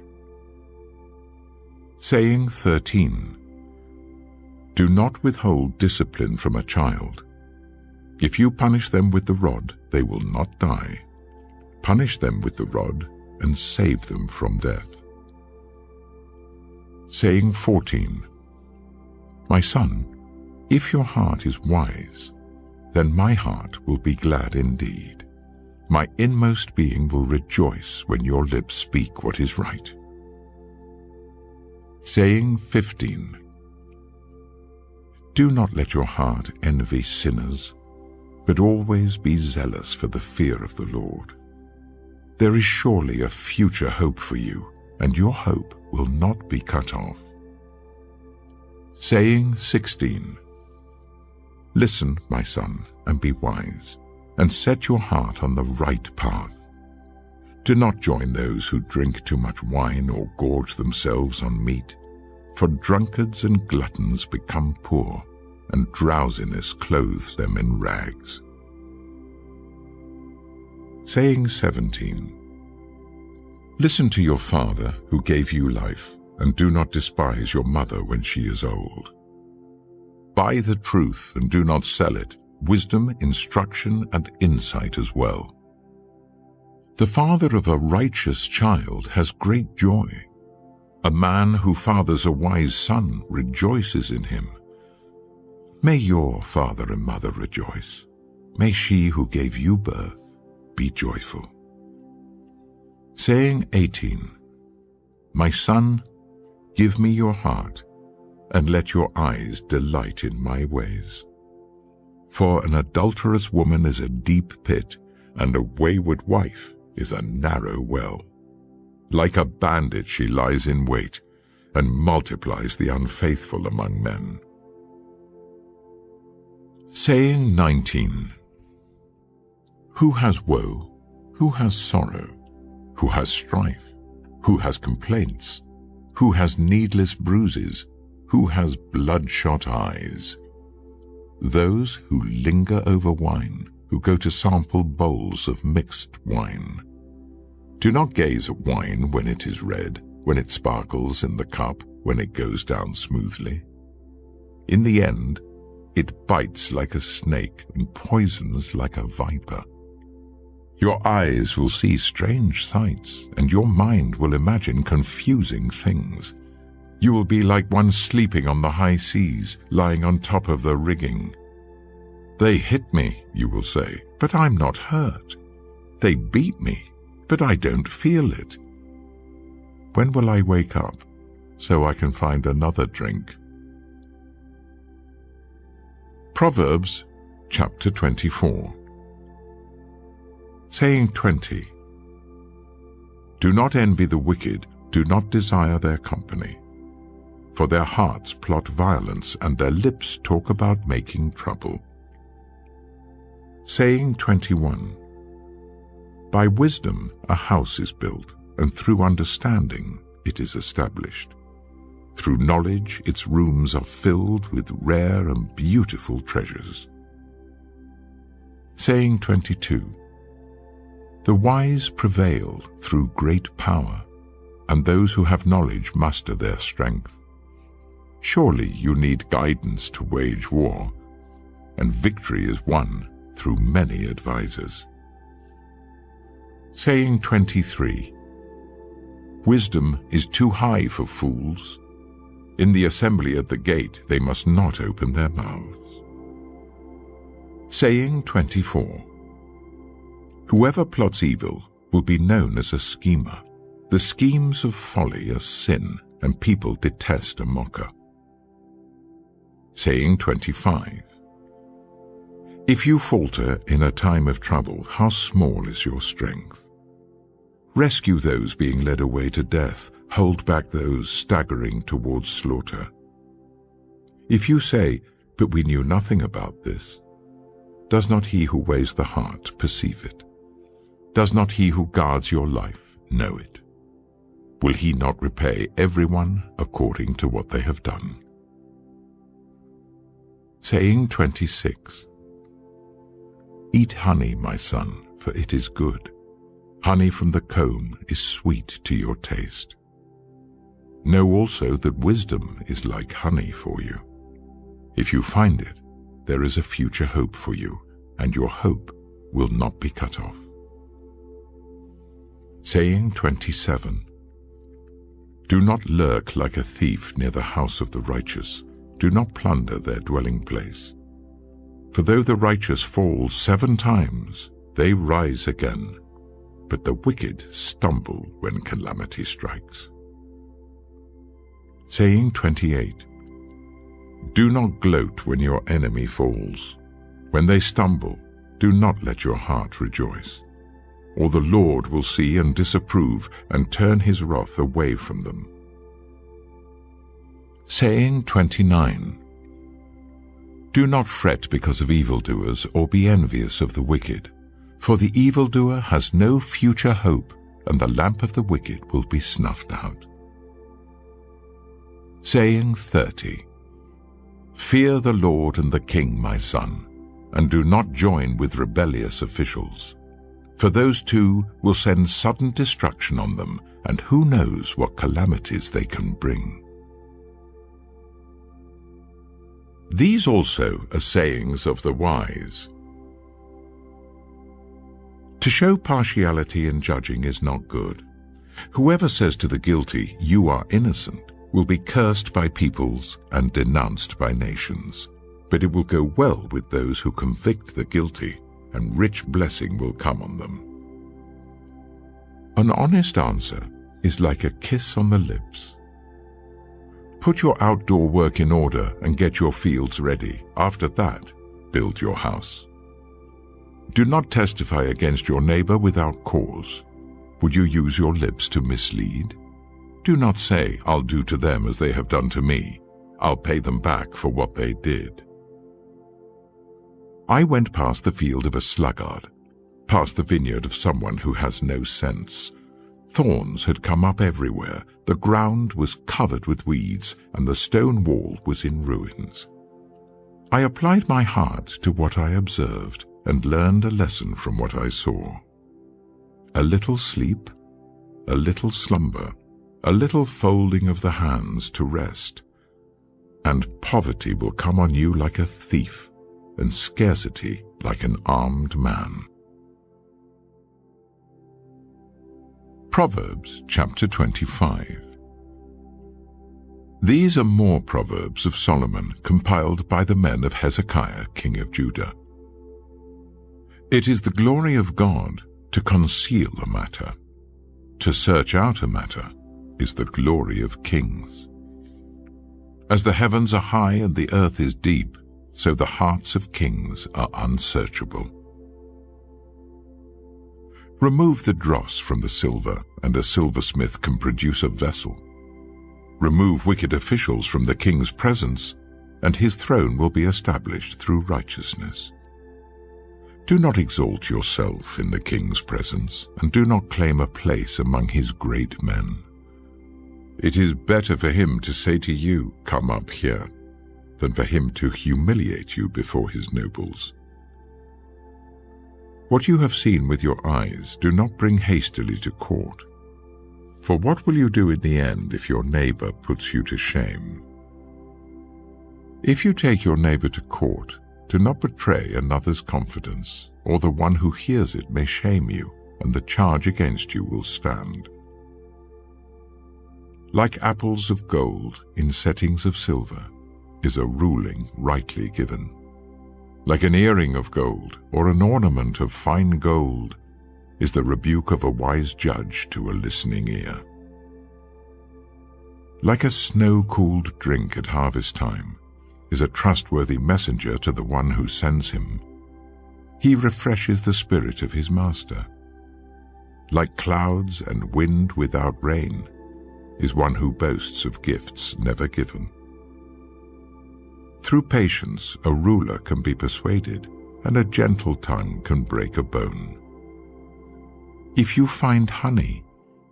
[SPEAKER 1] Saying 13. Do not withhold discipline from a child. If you punish them with the rod, they will not die. Punish them with the rod and save them from death. Saying 14. My son, if your heart is wise, then my heart will be glad indeed. My inmost being will rejoice when your lips speak what is right. Saying 15. Do not let your heart envy sinners, but always be zealous for the fear of the Lord. There is surely a future hope for you, and your hope will not be cut off. Saying 16. Listen, my son, and be wise, and set your heart on the right path. Do not join those who drink too much wine or gorge themselves on meat, for drunkards and gluttons become poor, and drowsiness clothes them in rags. Saying 17. Listen to your father who gave you life, and do not despise your mother when she is old. Buy the truth and do not sell it, wisdom, instruction, and insight as well. The father of a righteous child has great joy. A man who fathers a wise son rejoices in him. May your father and mother rejoice. May she who gave you birth be joyful. Saying 18. My son, give me your heart, and let your eyes delight in my ways. For an adulterous woman is a deep pit, and a wayward wife is a narrow well. Like a bandit she lies in wait, and multiplies the unfaithful among men. Saying 19. Who has woe? Who has sorrow? Who has strife? Who has complaints? Who has needless bruises? Who has bloodshot eyes? Those who linger over wine, who go to sample bowls of mixed wine. Do not gaze at wine when it is red, when it sparkles in the cup, when it goes down smoothly. In the end, it bites like a snake and poisons like a viper. Your eyes will see strange sights, and your mind will imagine confusing things. You will be like one sleeping on the high seas, lying on top of the rigging. They hit me, you will say, but I'm not hurt. They beat me, but I don't feel it. When will I wake up, so I can find another drink? Proverbs chapter 24. Saying 20. Do not envy the wicked, do not desire their company. For their hearts plot violence, and their lips talk about making trouble. Saying 21. By wisdom a house is built, and through understanding it is established. Through knowledge its rooms are filled with rare and beautiful treasures. Saying 22. The wise prevail through great power, and those who have knowledge muster their strength. Surely you need guidance to wage war, and victory is won through many advisers. Saying 23. Wisdom is too high for fools. In the assembly at the gate they must not open their mouths. Saying 24. Whoever plots evil will be known as a schemer. The schemes of folly are sin, and people detest a mocker. Saying 25. If you falter in a time of trouble, how small is your strength? Rescue those being led away to death, hold back those staggering towards slaughter. If you say, but we knew nothing about this, Does not he who weighs the heart perceive it? Does not he who guards your life know it? Will he not repay everyone according to what they have done? Saying 26. Eat honey, my son, for it is good. Honey from the comb is sweet to your taste. Know also that wisdom is like honey for you. If you find it, there is a future hope for you, and your hope will not be cut off. Saying 27. Do not lurk like a thief near the house of the righteous. Do not plunder their dwelling place. For though the righteous fall 7 times, they rise again, but the wicked stumble when calamity strikes. Saying 28. Do not gloat when your enemy falls. When they stumble, do not let your heart rejoice. Or the Lord will see and disapprove and turn his wrath away from them. Saying 29. Do not fret because of evildoers or be envious of the wicked, for the evildoer has no future hope, and the lamp of the wicked will be snuffed out. Saying 30. Fear the Lord and the King, my son, and do not join with rebellious officials, for those two will send sudden destruction on them, and who knows what calamities they can bring. These also are sayings of the wise. To show partiality in judging is not good. Whoever says to the guilty, "You are innocent," will be cursed by peoples and denounced by nations. But it will go well with those who convict the guilty, and rich blessing will come on them. An honest answer is like a kiss on the lips. Put your outdoor work in order and get your fields ready. After that, build your house. Do not testify against your neighbor without cause. Would you use your lips to mislead? Do not say, "I'll do to them as they have done to me. I'll pay them back for what they did." I went past the field of a sluggard, past the vineyard of someone who has no sense. Thorns had come up everywhere, the ground was covered with weeds, and the stone wall was in ruins. I applied my heart to what I observed and learned a lesson from what I saw. A little sleep, a little slumber, a little folding of the hands to rest, and poverty will come on you like a thief, and scarcity like an armed man. Proverbs chapter 25. These are more Proverbs of Solomon compiled by the men of Hezekiah, king of Judah. It is the glory of God to conceal a matter. To search out a matter is the glory of kings. As the heavens are high and the earth is deep, so the hearts of kings are unsearchable. Remove the dross from the silver, and a silversmith can produce a vessel. Remove wicked officials from the king's presence, and his throne will be established through righteousness. Do not exalt yourself in the king's presence, and do not claim a place among his great men. It is better for him to say to you, "Come up here," than for him to humiliate you before his nobles. What you have seen with your eyes, do not bring hastily to court. For what will you do in the end if your neighbor puts you to shame? If you take your neighbor to court, do not betray another's confidence, or the one who hears it may shame you, and the charge against you will stand. Like apples of gold in settings of silver is a ruling rightly given. Like an earring of gold or an ornament of fine gold is the rebuke of a wise judge to a listening ear. Like a snow-cooled drink at harvest time is a trustworthy messenger to the one who sends him. He refreshes the spirit of his master. Like clouds and wind without rain is one who boasts of gifts never given. Through patience, a ruler can be persuaded, and a gentle tongue can break a bone. If you find honey,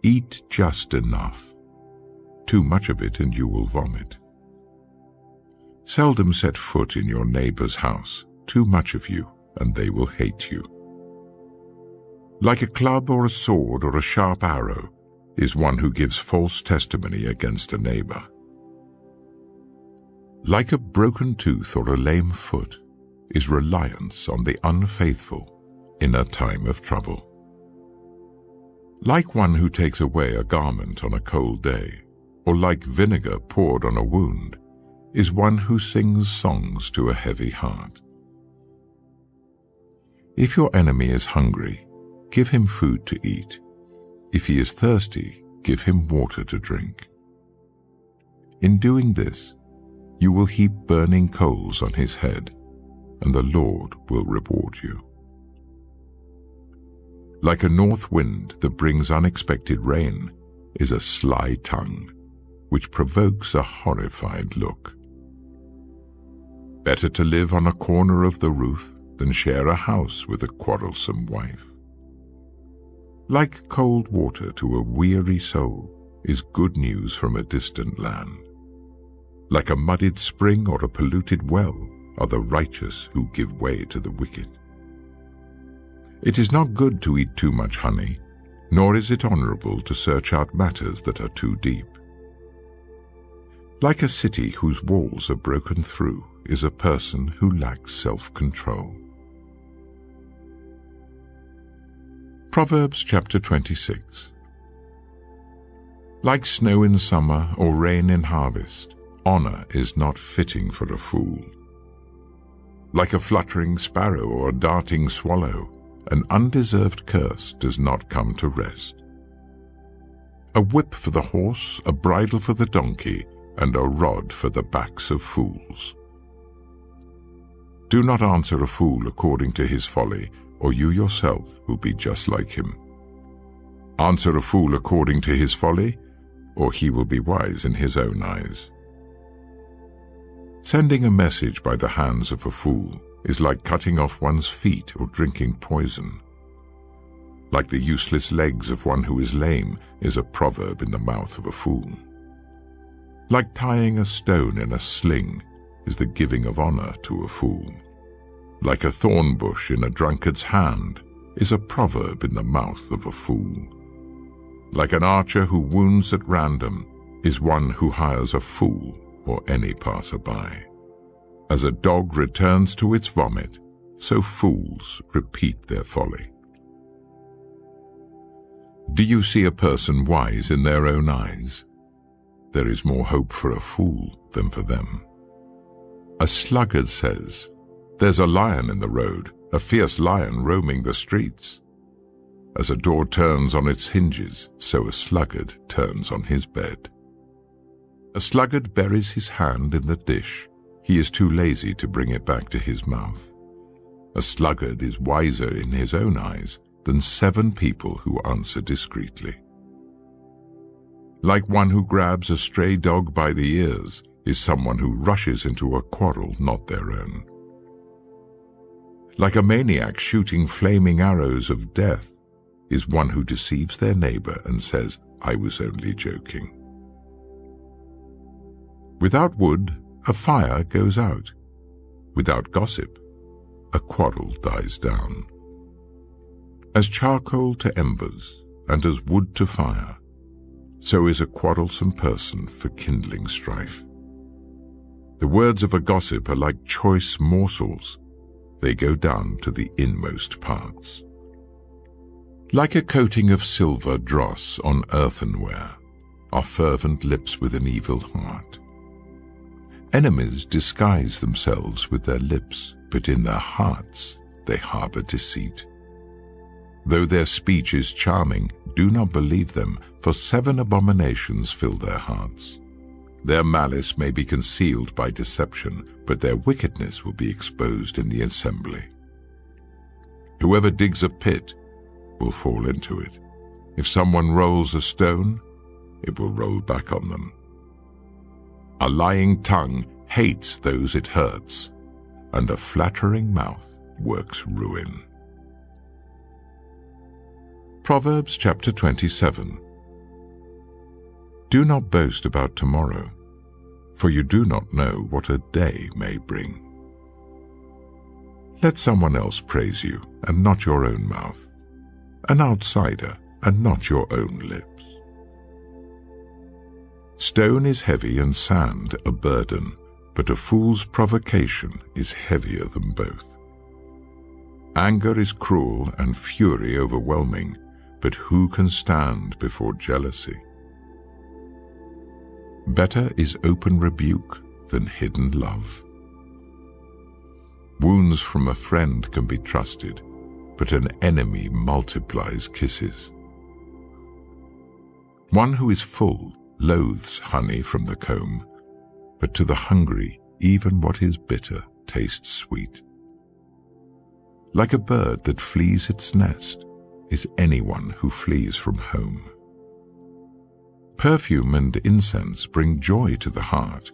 [SPEAKER 1] eat just enough. Too much of it and you will vomit. Seldom set foot in your neighbor's house. Too much of you, and they will hate you. Like a club or a sword or a sharp arrow is one who gives false testimony against a neighbor. Like a broken tooth or a lame foot is reliance on the unfaithful in a time of trouble. Like one who takes away a garment on a cold day, or like vinegar poured on a wound, is one who sings songs to a heavy heart. If your enemy is hungry, give him food to eat. If he is thirsty, give him water to drink. In doing this, you will heap burning coals on his head, and the Lord will reward you. Like a north wind that brings unexpected rain is a sly tongue, which provokes a horrified look. Better to live on a corner of the roof than share a house with a quarrelsome wife. Like cold water to a weary soul is good news from a distant land. Like a muddied spring or a polluted well are the righteous who give way to the wicked. It is not good to eat too much honey, nor is it honorable to search out matters that are too deep. Like a city whose walls are broken through is a person who lacks self-control. Proverbs chapter 26. Like snow in summer or rain in harvest, honor is not fitting for a fool. Like a fluttering sparrow or a darting swallow, an undeserved curse does not come to rest. A whip for the horse, a bridle for the donkey, and a rod for the backs of fools. Do not answer a fool according to his folly, or you yourself will be just like him. Answer a fool according to his folly, or he will be wise in his own eyes. Sending a message by the hands of a fool is like cutting off one's feet or drinking poison. Like the useless legs of one who is lame is a proverb in the mouth of a fool. Like tying a stone in a sling is the giving of honor to a fool. Like a thorn bush in a drunkard's hand is a proverb in the mouth of a fool. Like an archer who wounds at random is one who hires a fool or any passerby. As a dog returns to its vomit, so fools repeat their folly. Do you see a person wise in their own eyes? There is more hope for a fool than for them. A sluggard says, "There's a lion in the road, a fierce lion roaming the streets." As a door turns on its hinges, so a sluggard turns on his bed. A sluggard buries his hand in the dish. He is too lazy to bring it back to his mouth. A sluggard is wiser in his own eyes than 7 people who answer discreetly. Like one who grabs a stray dog by the ears is someone who rushes into a quarrel not their own. Like a maniac shooting flaming arrows of death is one who deceives their neighbor and says, "I was only joking." Without wood, a fire goes out. Without gossip, a quarrel dies down. As charcoal to embers, and as wood to fire, so is a quarrelsome person for kindling strife. The words of a gossip are like choice morsels. They go down to the inmost parts. Like a coating of silver dross on earthenware are fervent lips with an evil heart. Enemies disguise themselves with their lips, but in their hearts they harbor deceit. Though their speech is charming, do not believe them, for 7 abominations fill their hearts. Their malice may be concealed by deception, but their wickedness will be exposed in the assembly. Whoever digs a pit will fall into it. If someone rolls a stone, it will roll back on them. A lying tongue hates those it hurts, and a flattering mouth works ruin. Proverbs chapter 27. Do not boast about tomorrow, for you do not know what a day may bring. Let someone else praise you, and not your own mouth, an outsider, and not your own lips. Stone is heavy and sand a burden, but a fool's provocation is heavier than both. Anger is cruel and fury overwhelming, but who can stand before jealousy? Better is open rebuke than hidden love. Wounds from a friend can be trusted, but an enemy multiplies kisses. One who is full loathes honey from the comb, but to the hungry even what is bitter tastes sweet. Like a bird that flees its nest is anyone who flees from home. Perfume and incense bring joy to the heart,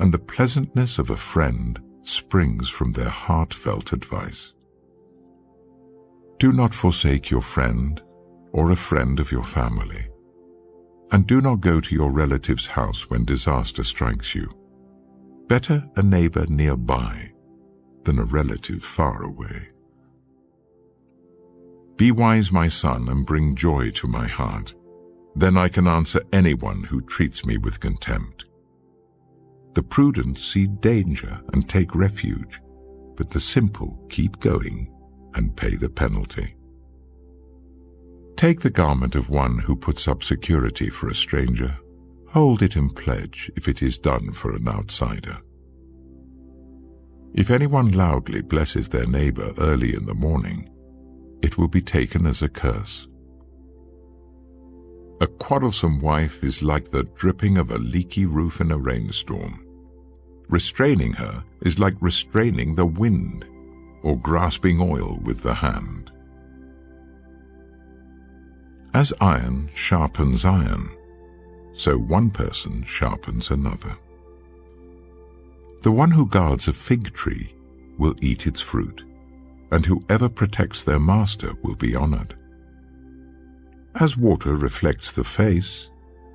[SPEAKER 1] and the pleasantness of a friend springs from their heartfelt advice. Do not forsake your friend or a friend of your family, and do not go to your relative's house when disaster strikes you. Better a neighbor nearby than a relative far away. Be wise, my son, and bring joy to my heart. Then I can answer anyone who treats me with contempt. The prudent see danger and take refuge, but the simple keep going and pay the penalty. Take the garment of one who puts up security for a stranger. Hold it in pledge if it is done for an outsider. If anyone loudly blesses their neighbor early in the morning, it will be taken as a curse. A quarrelsome wife is like the dripping of a leaky roof in a rainstorm. Restraining her is like restraining the wind or grasping oil with the hand. As iron sharpens iron, so one person sharpens another. The one who guards a fig tree will eat its fruit, and whoever protects their master will be honored. As water reflects the face,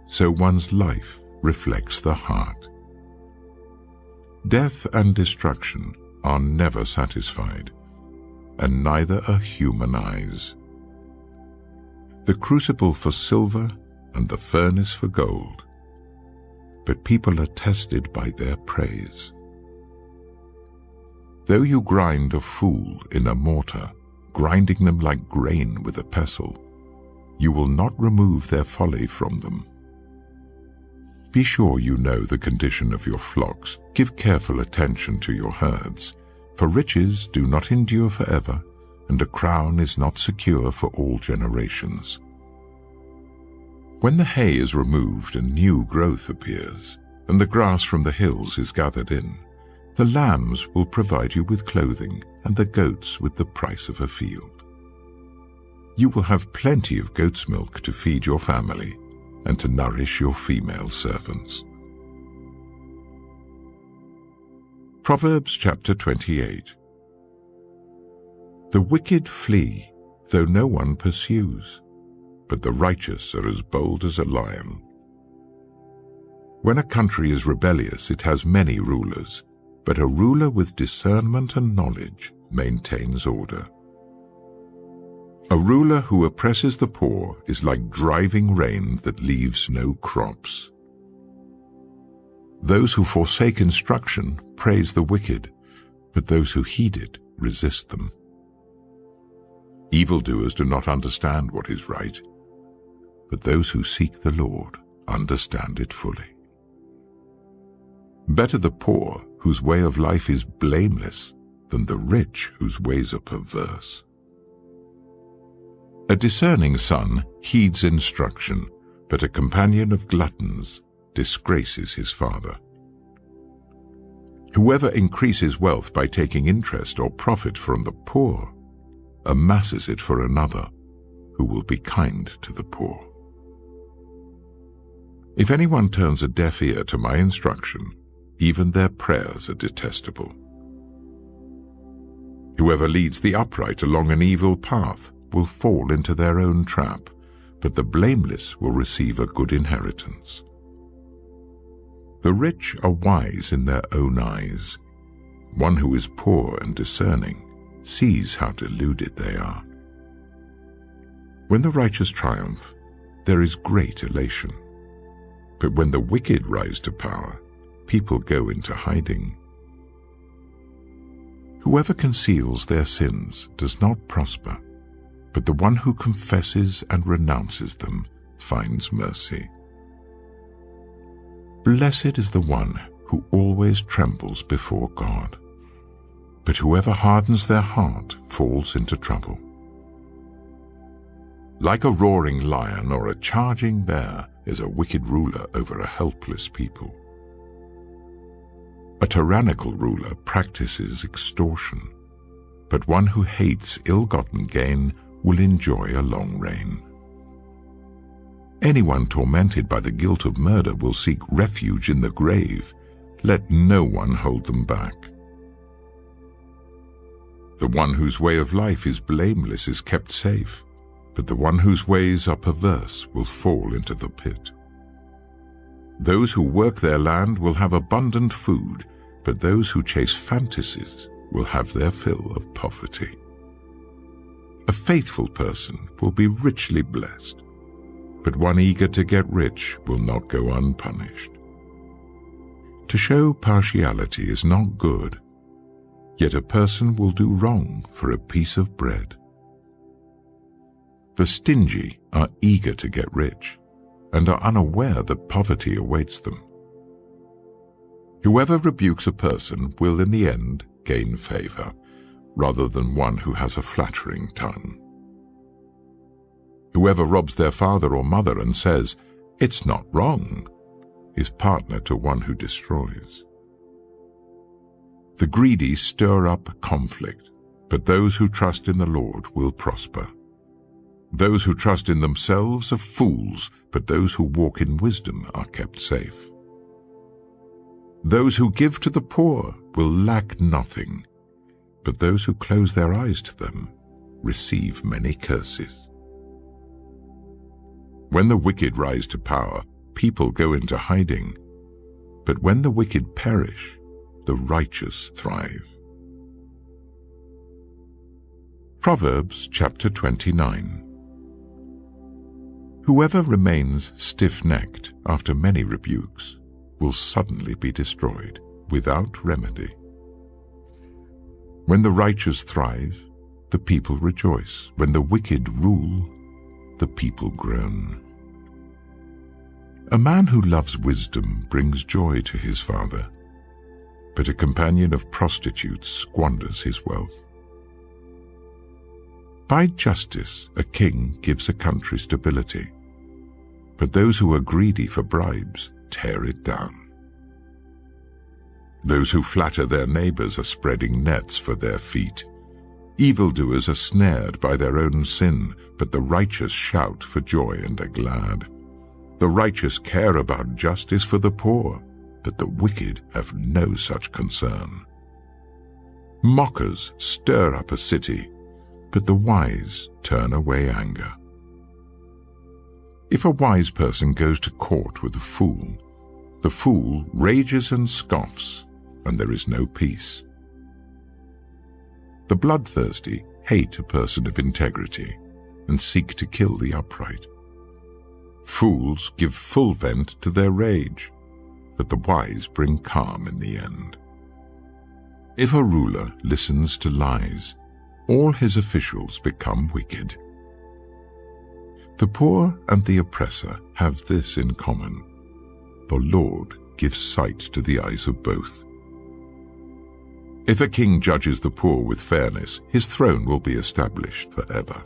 [SPEAKER 1] so one's life reflects the heart. Death and destruction are never satisfied, and neither are human eyes. The crucible for silver and the furnace for gold, but people are tested by their praise. Though you grind a fool in a mortar, grinding them like grain with a pestle, you will not remove their folly from them. Be sure you know the condition of your flocks. Give careful attention to your herds, for riches do not endure forever, and a crown is not secure for all generations. When the hay is removed and new growth appears, and the grass from the hills is gathered in, the lambs will provide you with clothing, and the goats with the price of a field. You will have plenty of goat's milk to feed your family and to nourish your female servants. Proverbs chapter 28. The wicked flee, though no one pursues, but the righteous are as bold as a lion. When a country is rebellious, it has many rulers, but a ruler with discernment and knowledge maintains order. A ruler who oppresses the poor is like driving rain that leaves no crops. Those who forsake instruction praise the wicked, but those who heed it resist them. Evildoers do not understand what is right, but those who seek the Lord understand it fully. Better the poor whose way of life is blameless than the rich whose ways are perverse. A discerning son heeds instruction, but a companion of gluttons disgraces his father. Whoever increases wealth by taking interest or profit from the poor amasses it for another who will be kind to the poor. If anyone turns a deaf ear to my instruction, even their prayers are detestable. Whoever leads the upright along an evil path will fall into their own trap, but the blameless will receive a good inheritance. The rich are wise in their own eyes. One who is poor and discerning sees how deluded they are. When the righteous triumph, there is great elation. But when the wicked rise to power, people go into hiding. Whoever conceals their sins does not prosper, but the one who confesses and renounces them finds mercy. Blessed is the one who always trembles before God, but whoever hardens their heart falls into trouble. Like a roaring lion or a charging bear is a wicked ruler over a helpless people. A tyrannical ruler practices extortion, but one who hates ill-gotten gain will enjoy a long reign. Anyone tormented by the guilt of murder will seek refuge in the grave. Let no one hold them back. The one whose way of life is blameless is kept safe, but the one whose ways are perverse will fall into the pit. Those who work their land will have abundant food, but those who chase fantasies will have their fill of poverty. A faithful person will be richly blessed, but one eager to get rich will not go unpunished. To show partiality is not good, yet a person will do wrong for a piece of bread. The stingy are eager to get rich and are unaware that poverty awaits them. Whoever rebukes a person will in the end gain favor, rather than one who has a flattering tongue. Whoever robs their father or mother and says, "It's not wrong," is partner to one who destroys. The greedy stir up conflict, but those who trust in the Lord will prosper. Those who trust in themselves are fools, but those who walk in wisdom are kept safe. Those who give to the poor will lack nothing, but those who close their eyes to them receive many curses. When the wicked rise to power, people go into hiding, but when the wicked perish, the righteous thrive. Proverbs chapter 29. Whoever remains stiff-necked after many rebukes will suddenly be destroyed without remedy. When the righteous thrive, the people rejoice. When the wicked rule, the people groan. A man who loves wisdom brings joy to his father, but a companion of prostitutes squanders his wealth. By justice, a king gives a country stability, but those who are greedy for bribes tear it down. Those who flatter their neighbors are spreading nets for their feet. Evildoers are snared by their own sin, but the righteous shout for joy and are glad. The righteous care about justice for the poor, but the wicked have no such concern. Mockers stir up a city, but the wise turn away anger. If a wise person goes to court with the fool rages and scoffs, and there is no peace. The bloodthirsty hate a person of integrity and seek to kill the upright. Fools give full vent to their rage, but the wise bring calm in the end. If a ruler listens to lies, all his officials become wicked. The poor and the oppressor have this in common: the Lord gives sight to the eyes of both. If a king judges the poor with fairness, his throne will be established forever.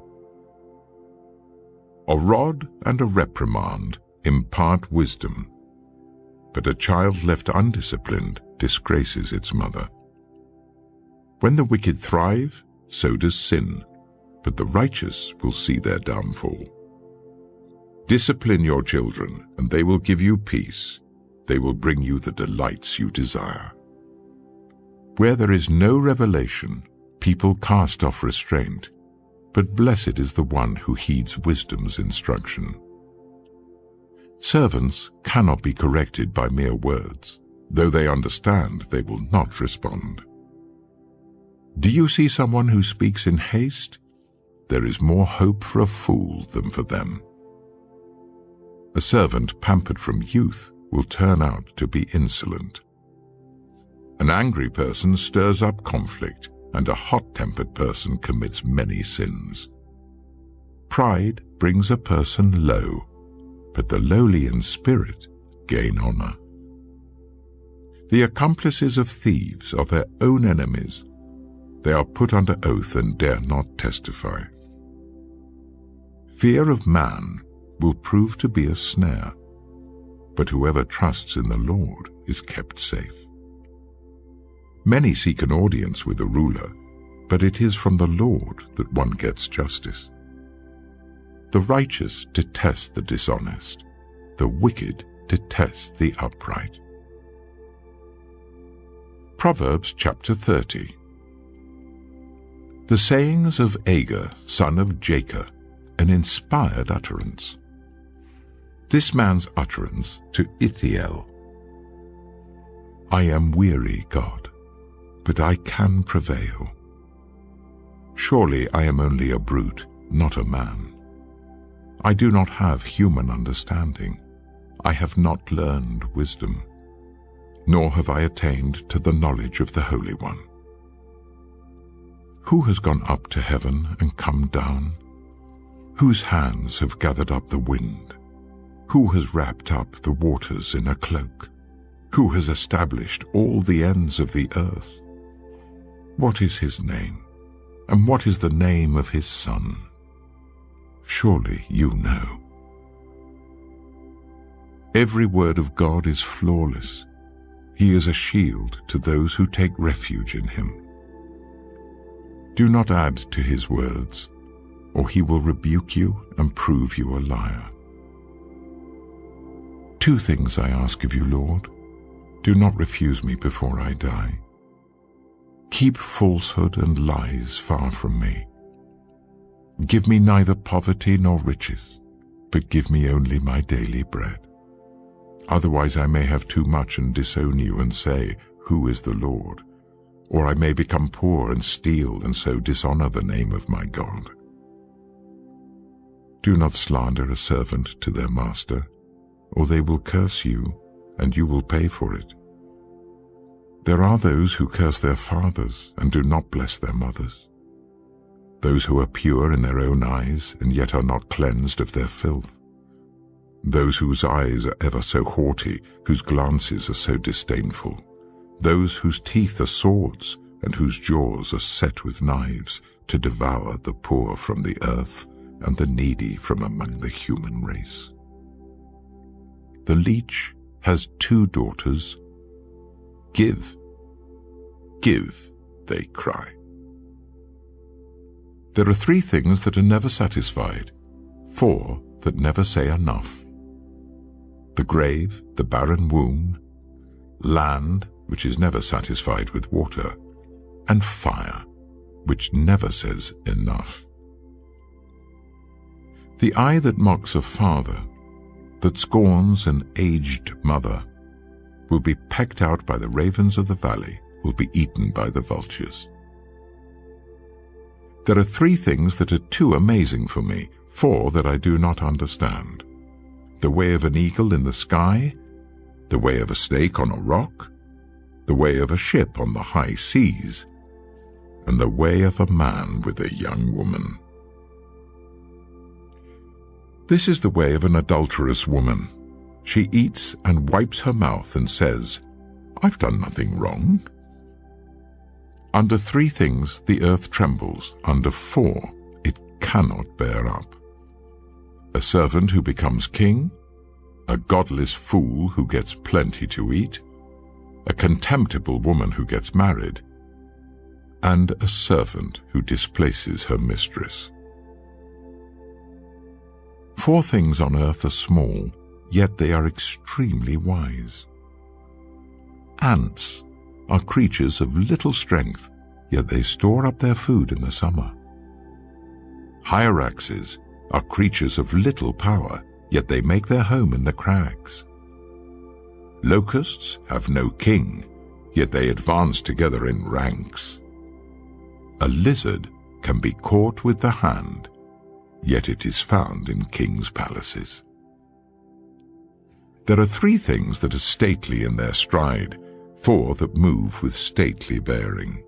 [SPEAKER 1] A rod and a reprimand impart wisdom, but a child left undisciplined disgraces its mother. When the wicked thrive, so does sin, but the righteous will see their downfall. Discipline your children, and they will give you peace. They will bring you the delights you desire. Where there is no revelation, People cast off restraint, but blessed is the one who heeds wisdom's instruction. Servants cannot be corrected by mere words. Though they understand, they will not respond. Do you see someone who speaks in haste? There is more hope for a fool than for them. A servant pampered from youth will turn out to be insolent. An angry person stirs up conflict, and a hot-tempered person commits many sins. Pride brings a person low, but the lowly in spirit gain honor. The accomplices of thieves are their own enemies. They are put under oath and dare not testify. Fear of man will prove to be a snare, but whoever trusts in the Lord is kept safe. Many seek an audience with a ruler, but it is from the Lord that one gets justice. The righteous detest the dishonest, the wicked detest the upright. Proverbs chapter 30. The sayings of Agur, son of Jacob, an inspired utterance. This man's utterance to Ithiel. I am weary, God, but I can prevail. Surely I am only a brute, not a man. I do not have human understanding. I have not learned wisdom, nor have I attained to the knowledge of the Holy One. Who has gone up to heaven and come down? Whose hands have gathered up the wind? Who has wrapped up the waters in a cloak? Who has established all the ends of the earth? What is his name, and what is the name of his son? Surely you know. Every word of God is flawless. He is a shield to those who take refuge in him. Do not add to his words, or he will rebuke you and prove you a liar. 2 things I ask of you, Lord. Do not refuse me before I die. Keep falsehood and lies far from me. Give me neither poverty nor riches, but give me only my daily bread. Otherwise I may have too much and disown you and say, Who is the Lord? Or I may become poor and steal and so dishonor the name of my God. Do not slander a servant to their master, or they will curse you, and you will pay for it. There are those who curse their fathers and do not bless their mothers. Those who are pure in their own eyes and yet are not cleansed of their filth. Those whose eyes are ever so haughty, whose glances are so disdainful. Those whose teeth are swords and whose jaws are set with knives to devour the poor from the earth and the needy from among the human race. The leech has 2 daughters. Give, give, they cry. There are 3 things that are never satisfied, 4 that never say enough. The grave, the barren womb, land, which is never satisfied with water, and fire, which never says enough. The eye that mocks a father, that scorns an aged mother, will be pecked out by the ravens of the valley, will be eaten by the vultures. There are 3 things that are too amazing for me, 4 that I do not understand. The way of an eagle in the sky, the way of a snake on a rock, the way of a ship on the high seas, and the way of a man with a young woman. This is the way of an adulterous woman. She eats and wipes her mouth and says, I've done nothing wrong. Under 3 things the earth trembles, under 4 it cannot bear up. A servant who becomes king, a godless fool who gets plenty to eat, a contemptible woman who gets married, and a servant who displaces her mistress. 4 things on earth are small, yet they are extremely wise. Ants are creatures of little strength, yet they store up their food in the summer. Hyraxes are creatures of little power, yet they make their home in the crags. Locusts have no king, yet they advance together in ranks. A lizard can be caught with the hand, yet it is found in kings' palaces. There are 3 things that are stately in their stride, 4 that move with stately bearing.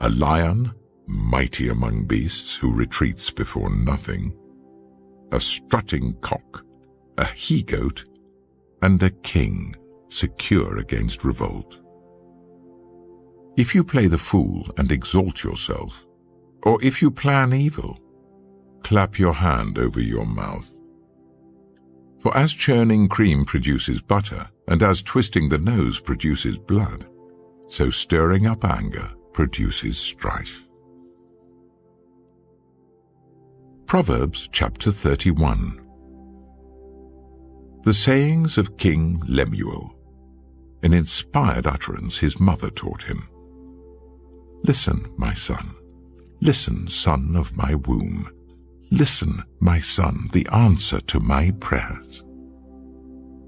[SPEAKER 1] A lion, mighty among beasts, who retreats before nothing. A strutting cock, a he-goat, and a king, secure against revolt. If you play the fool and exalt yourself, or if you plan evil, clap your hand over your mouth. For as churning cream produces butter, and as twisting the nose produces blood, so stirring up anger produces strife. Proverbs chapter 31. The sayings of King Lemuel, an inspired utterance his mother taught him. Listen, my son. Listen, son of my womb. Listen, my son, the answer to my prayers.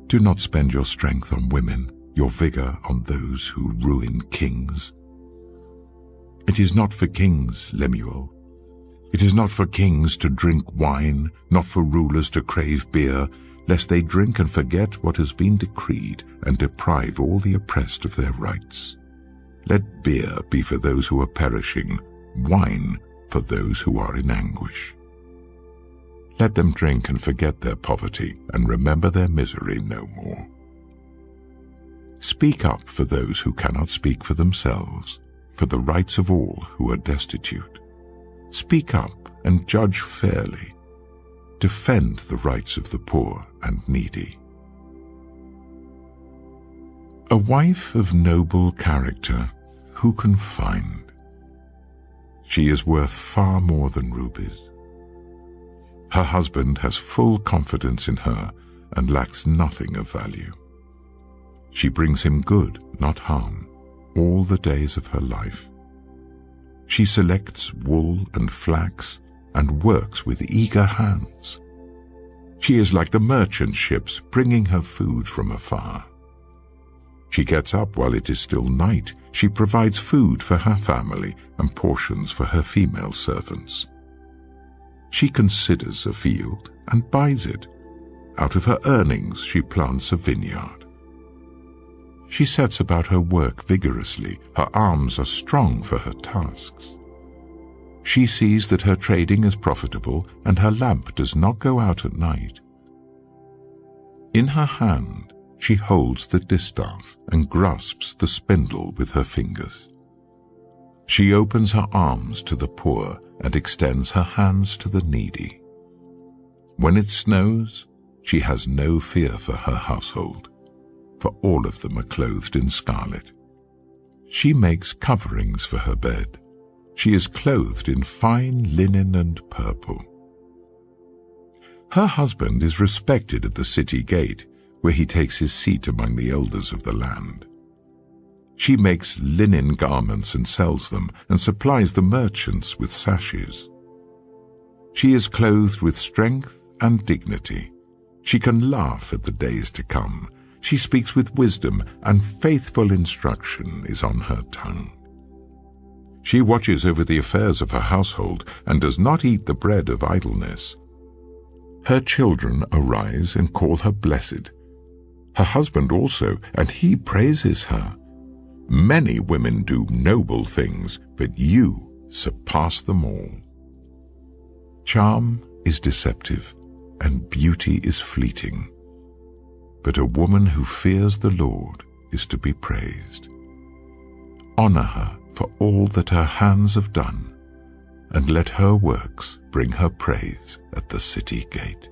[SPEAKER 1] Do not spend your strength on women, your vigor on those who ruin kings. It is not for kings, Lemuel. It is not for kings to drink wine, not for rulers to crave beer, lest they drink and forget what has been decreed and deprive all the oppressed of their rights. Let beer be for those who are perishing, wine for those who are in anguish. Let them drink and forget their poverty and remember their misery no more. Speak up for those who cannot speak for themselves, for the rights of all who are destitute. Speak up and judge fairly. Defend the rights of the poor and needy. A wife of noble character, who can find? She is worth far more than rubies. Her husband has full confidence in her and lacks nothing of value. She brings him good, not harm, all the days of her life. She selects wool and flax and works with eager hands. She is like the merchant ships bringing her food from afar. She gets up while it is still night. She provides food for her family and portions for her female servants. She considers a field and buys it. Out of her earnings she plants a vineyard. She sets about her work vigorously. Her arms are strong for her tasks. She sees that her trading is profitable and her lamp does not go out at night. In her hand she holds the distaff and grasps the spindle with her fingers. She opens her arms to the poor and extends her hands to the needy. When it snows, she has no fear for her household, for all of them are clothed in scarlet. She makes coverings for her bed. She is clothed in fine linen and purple. Her husband is respected at the city gate, where he takes his seat among the elders of the land. She makes linen garments and sells them, and supplies the merchants with sashes. She is clothed with strength and dignity. She can laugh at the days to come. She speaks with wisdom, and faithful instruction is on her tongue. She watches over the affairs of her household, and does not eat the bread of idleness. Her children arise and call her blessed. Her husband also, and he praises her. Many women do noble things, but you surpass them all. Charm is deceptive, and beauty is fleeting. But a woman who fears the Lord is to be praised. Honor her for all that her hands have done, and let her works bring her praise at the city gate.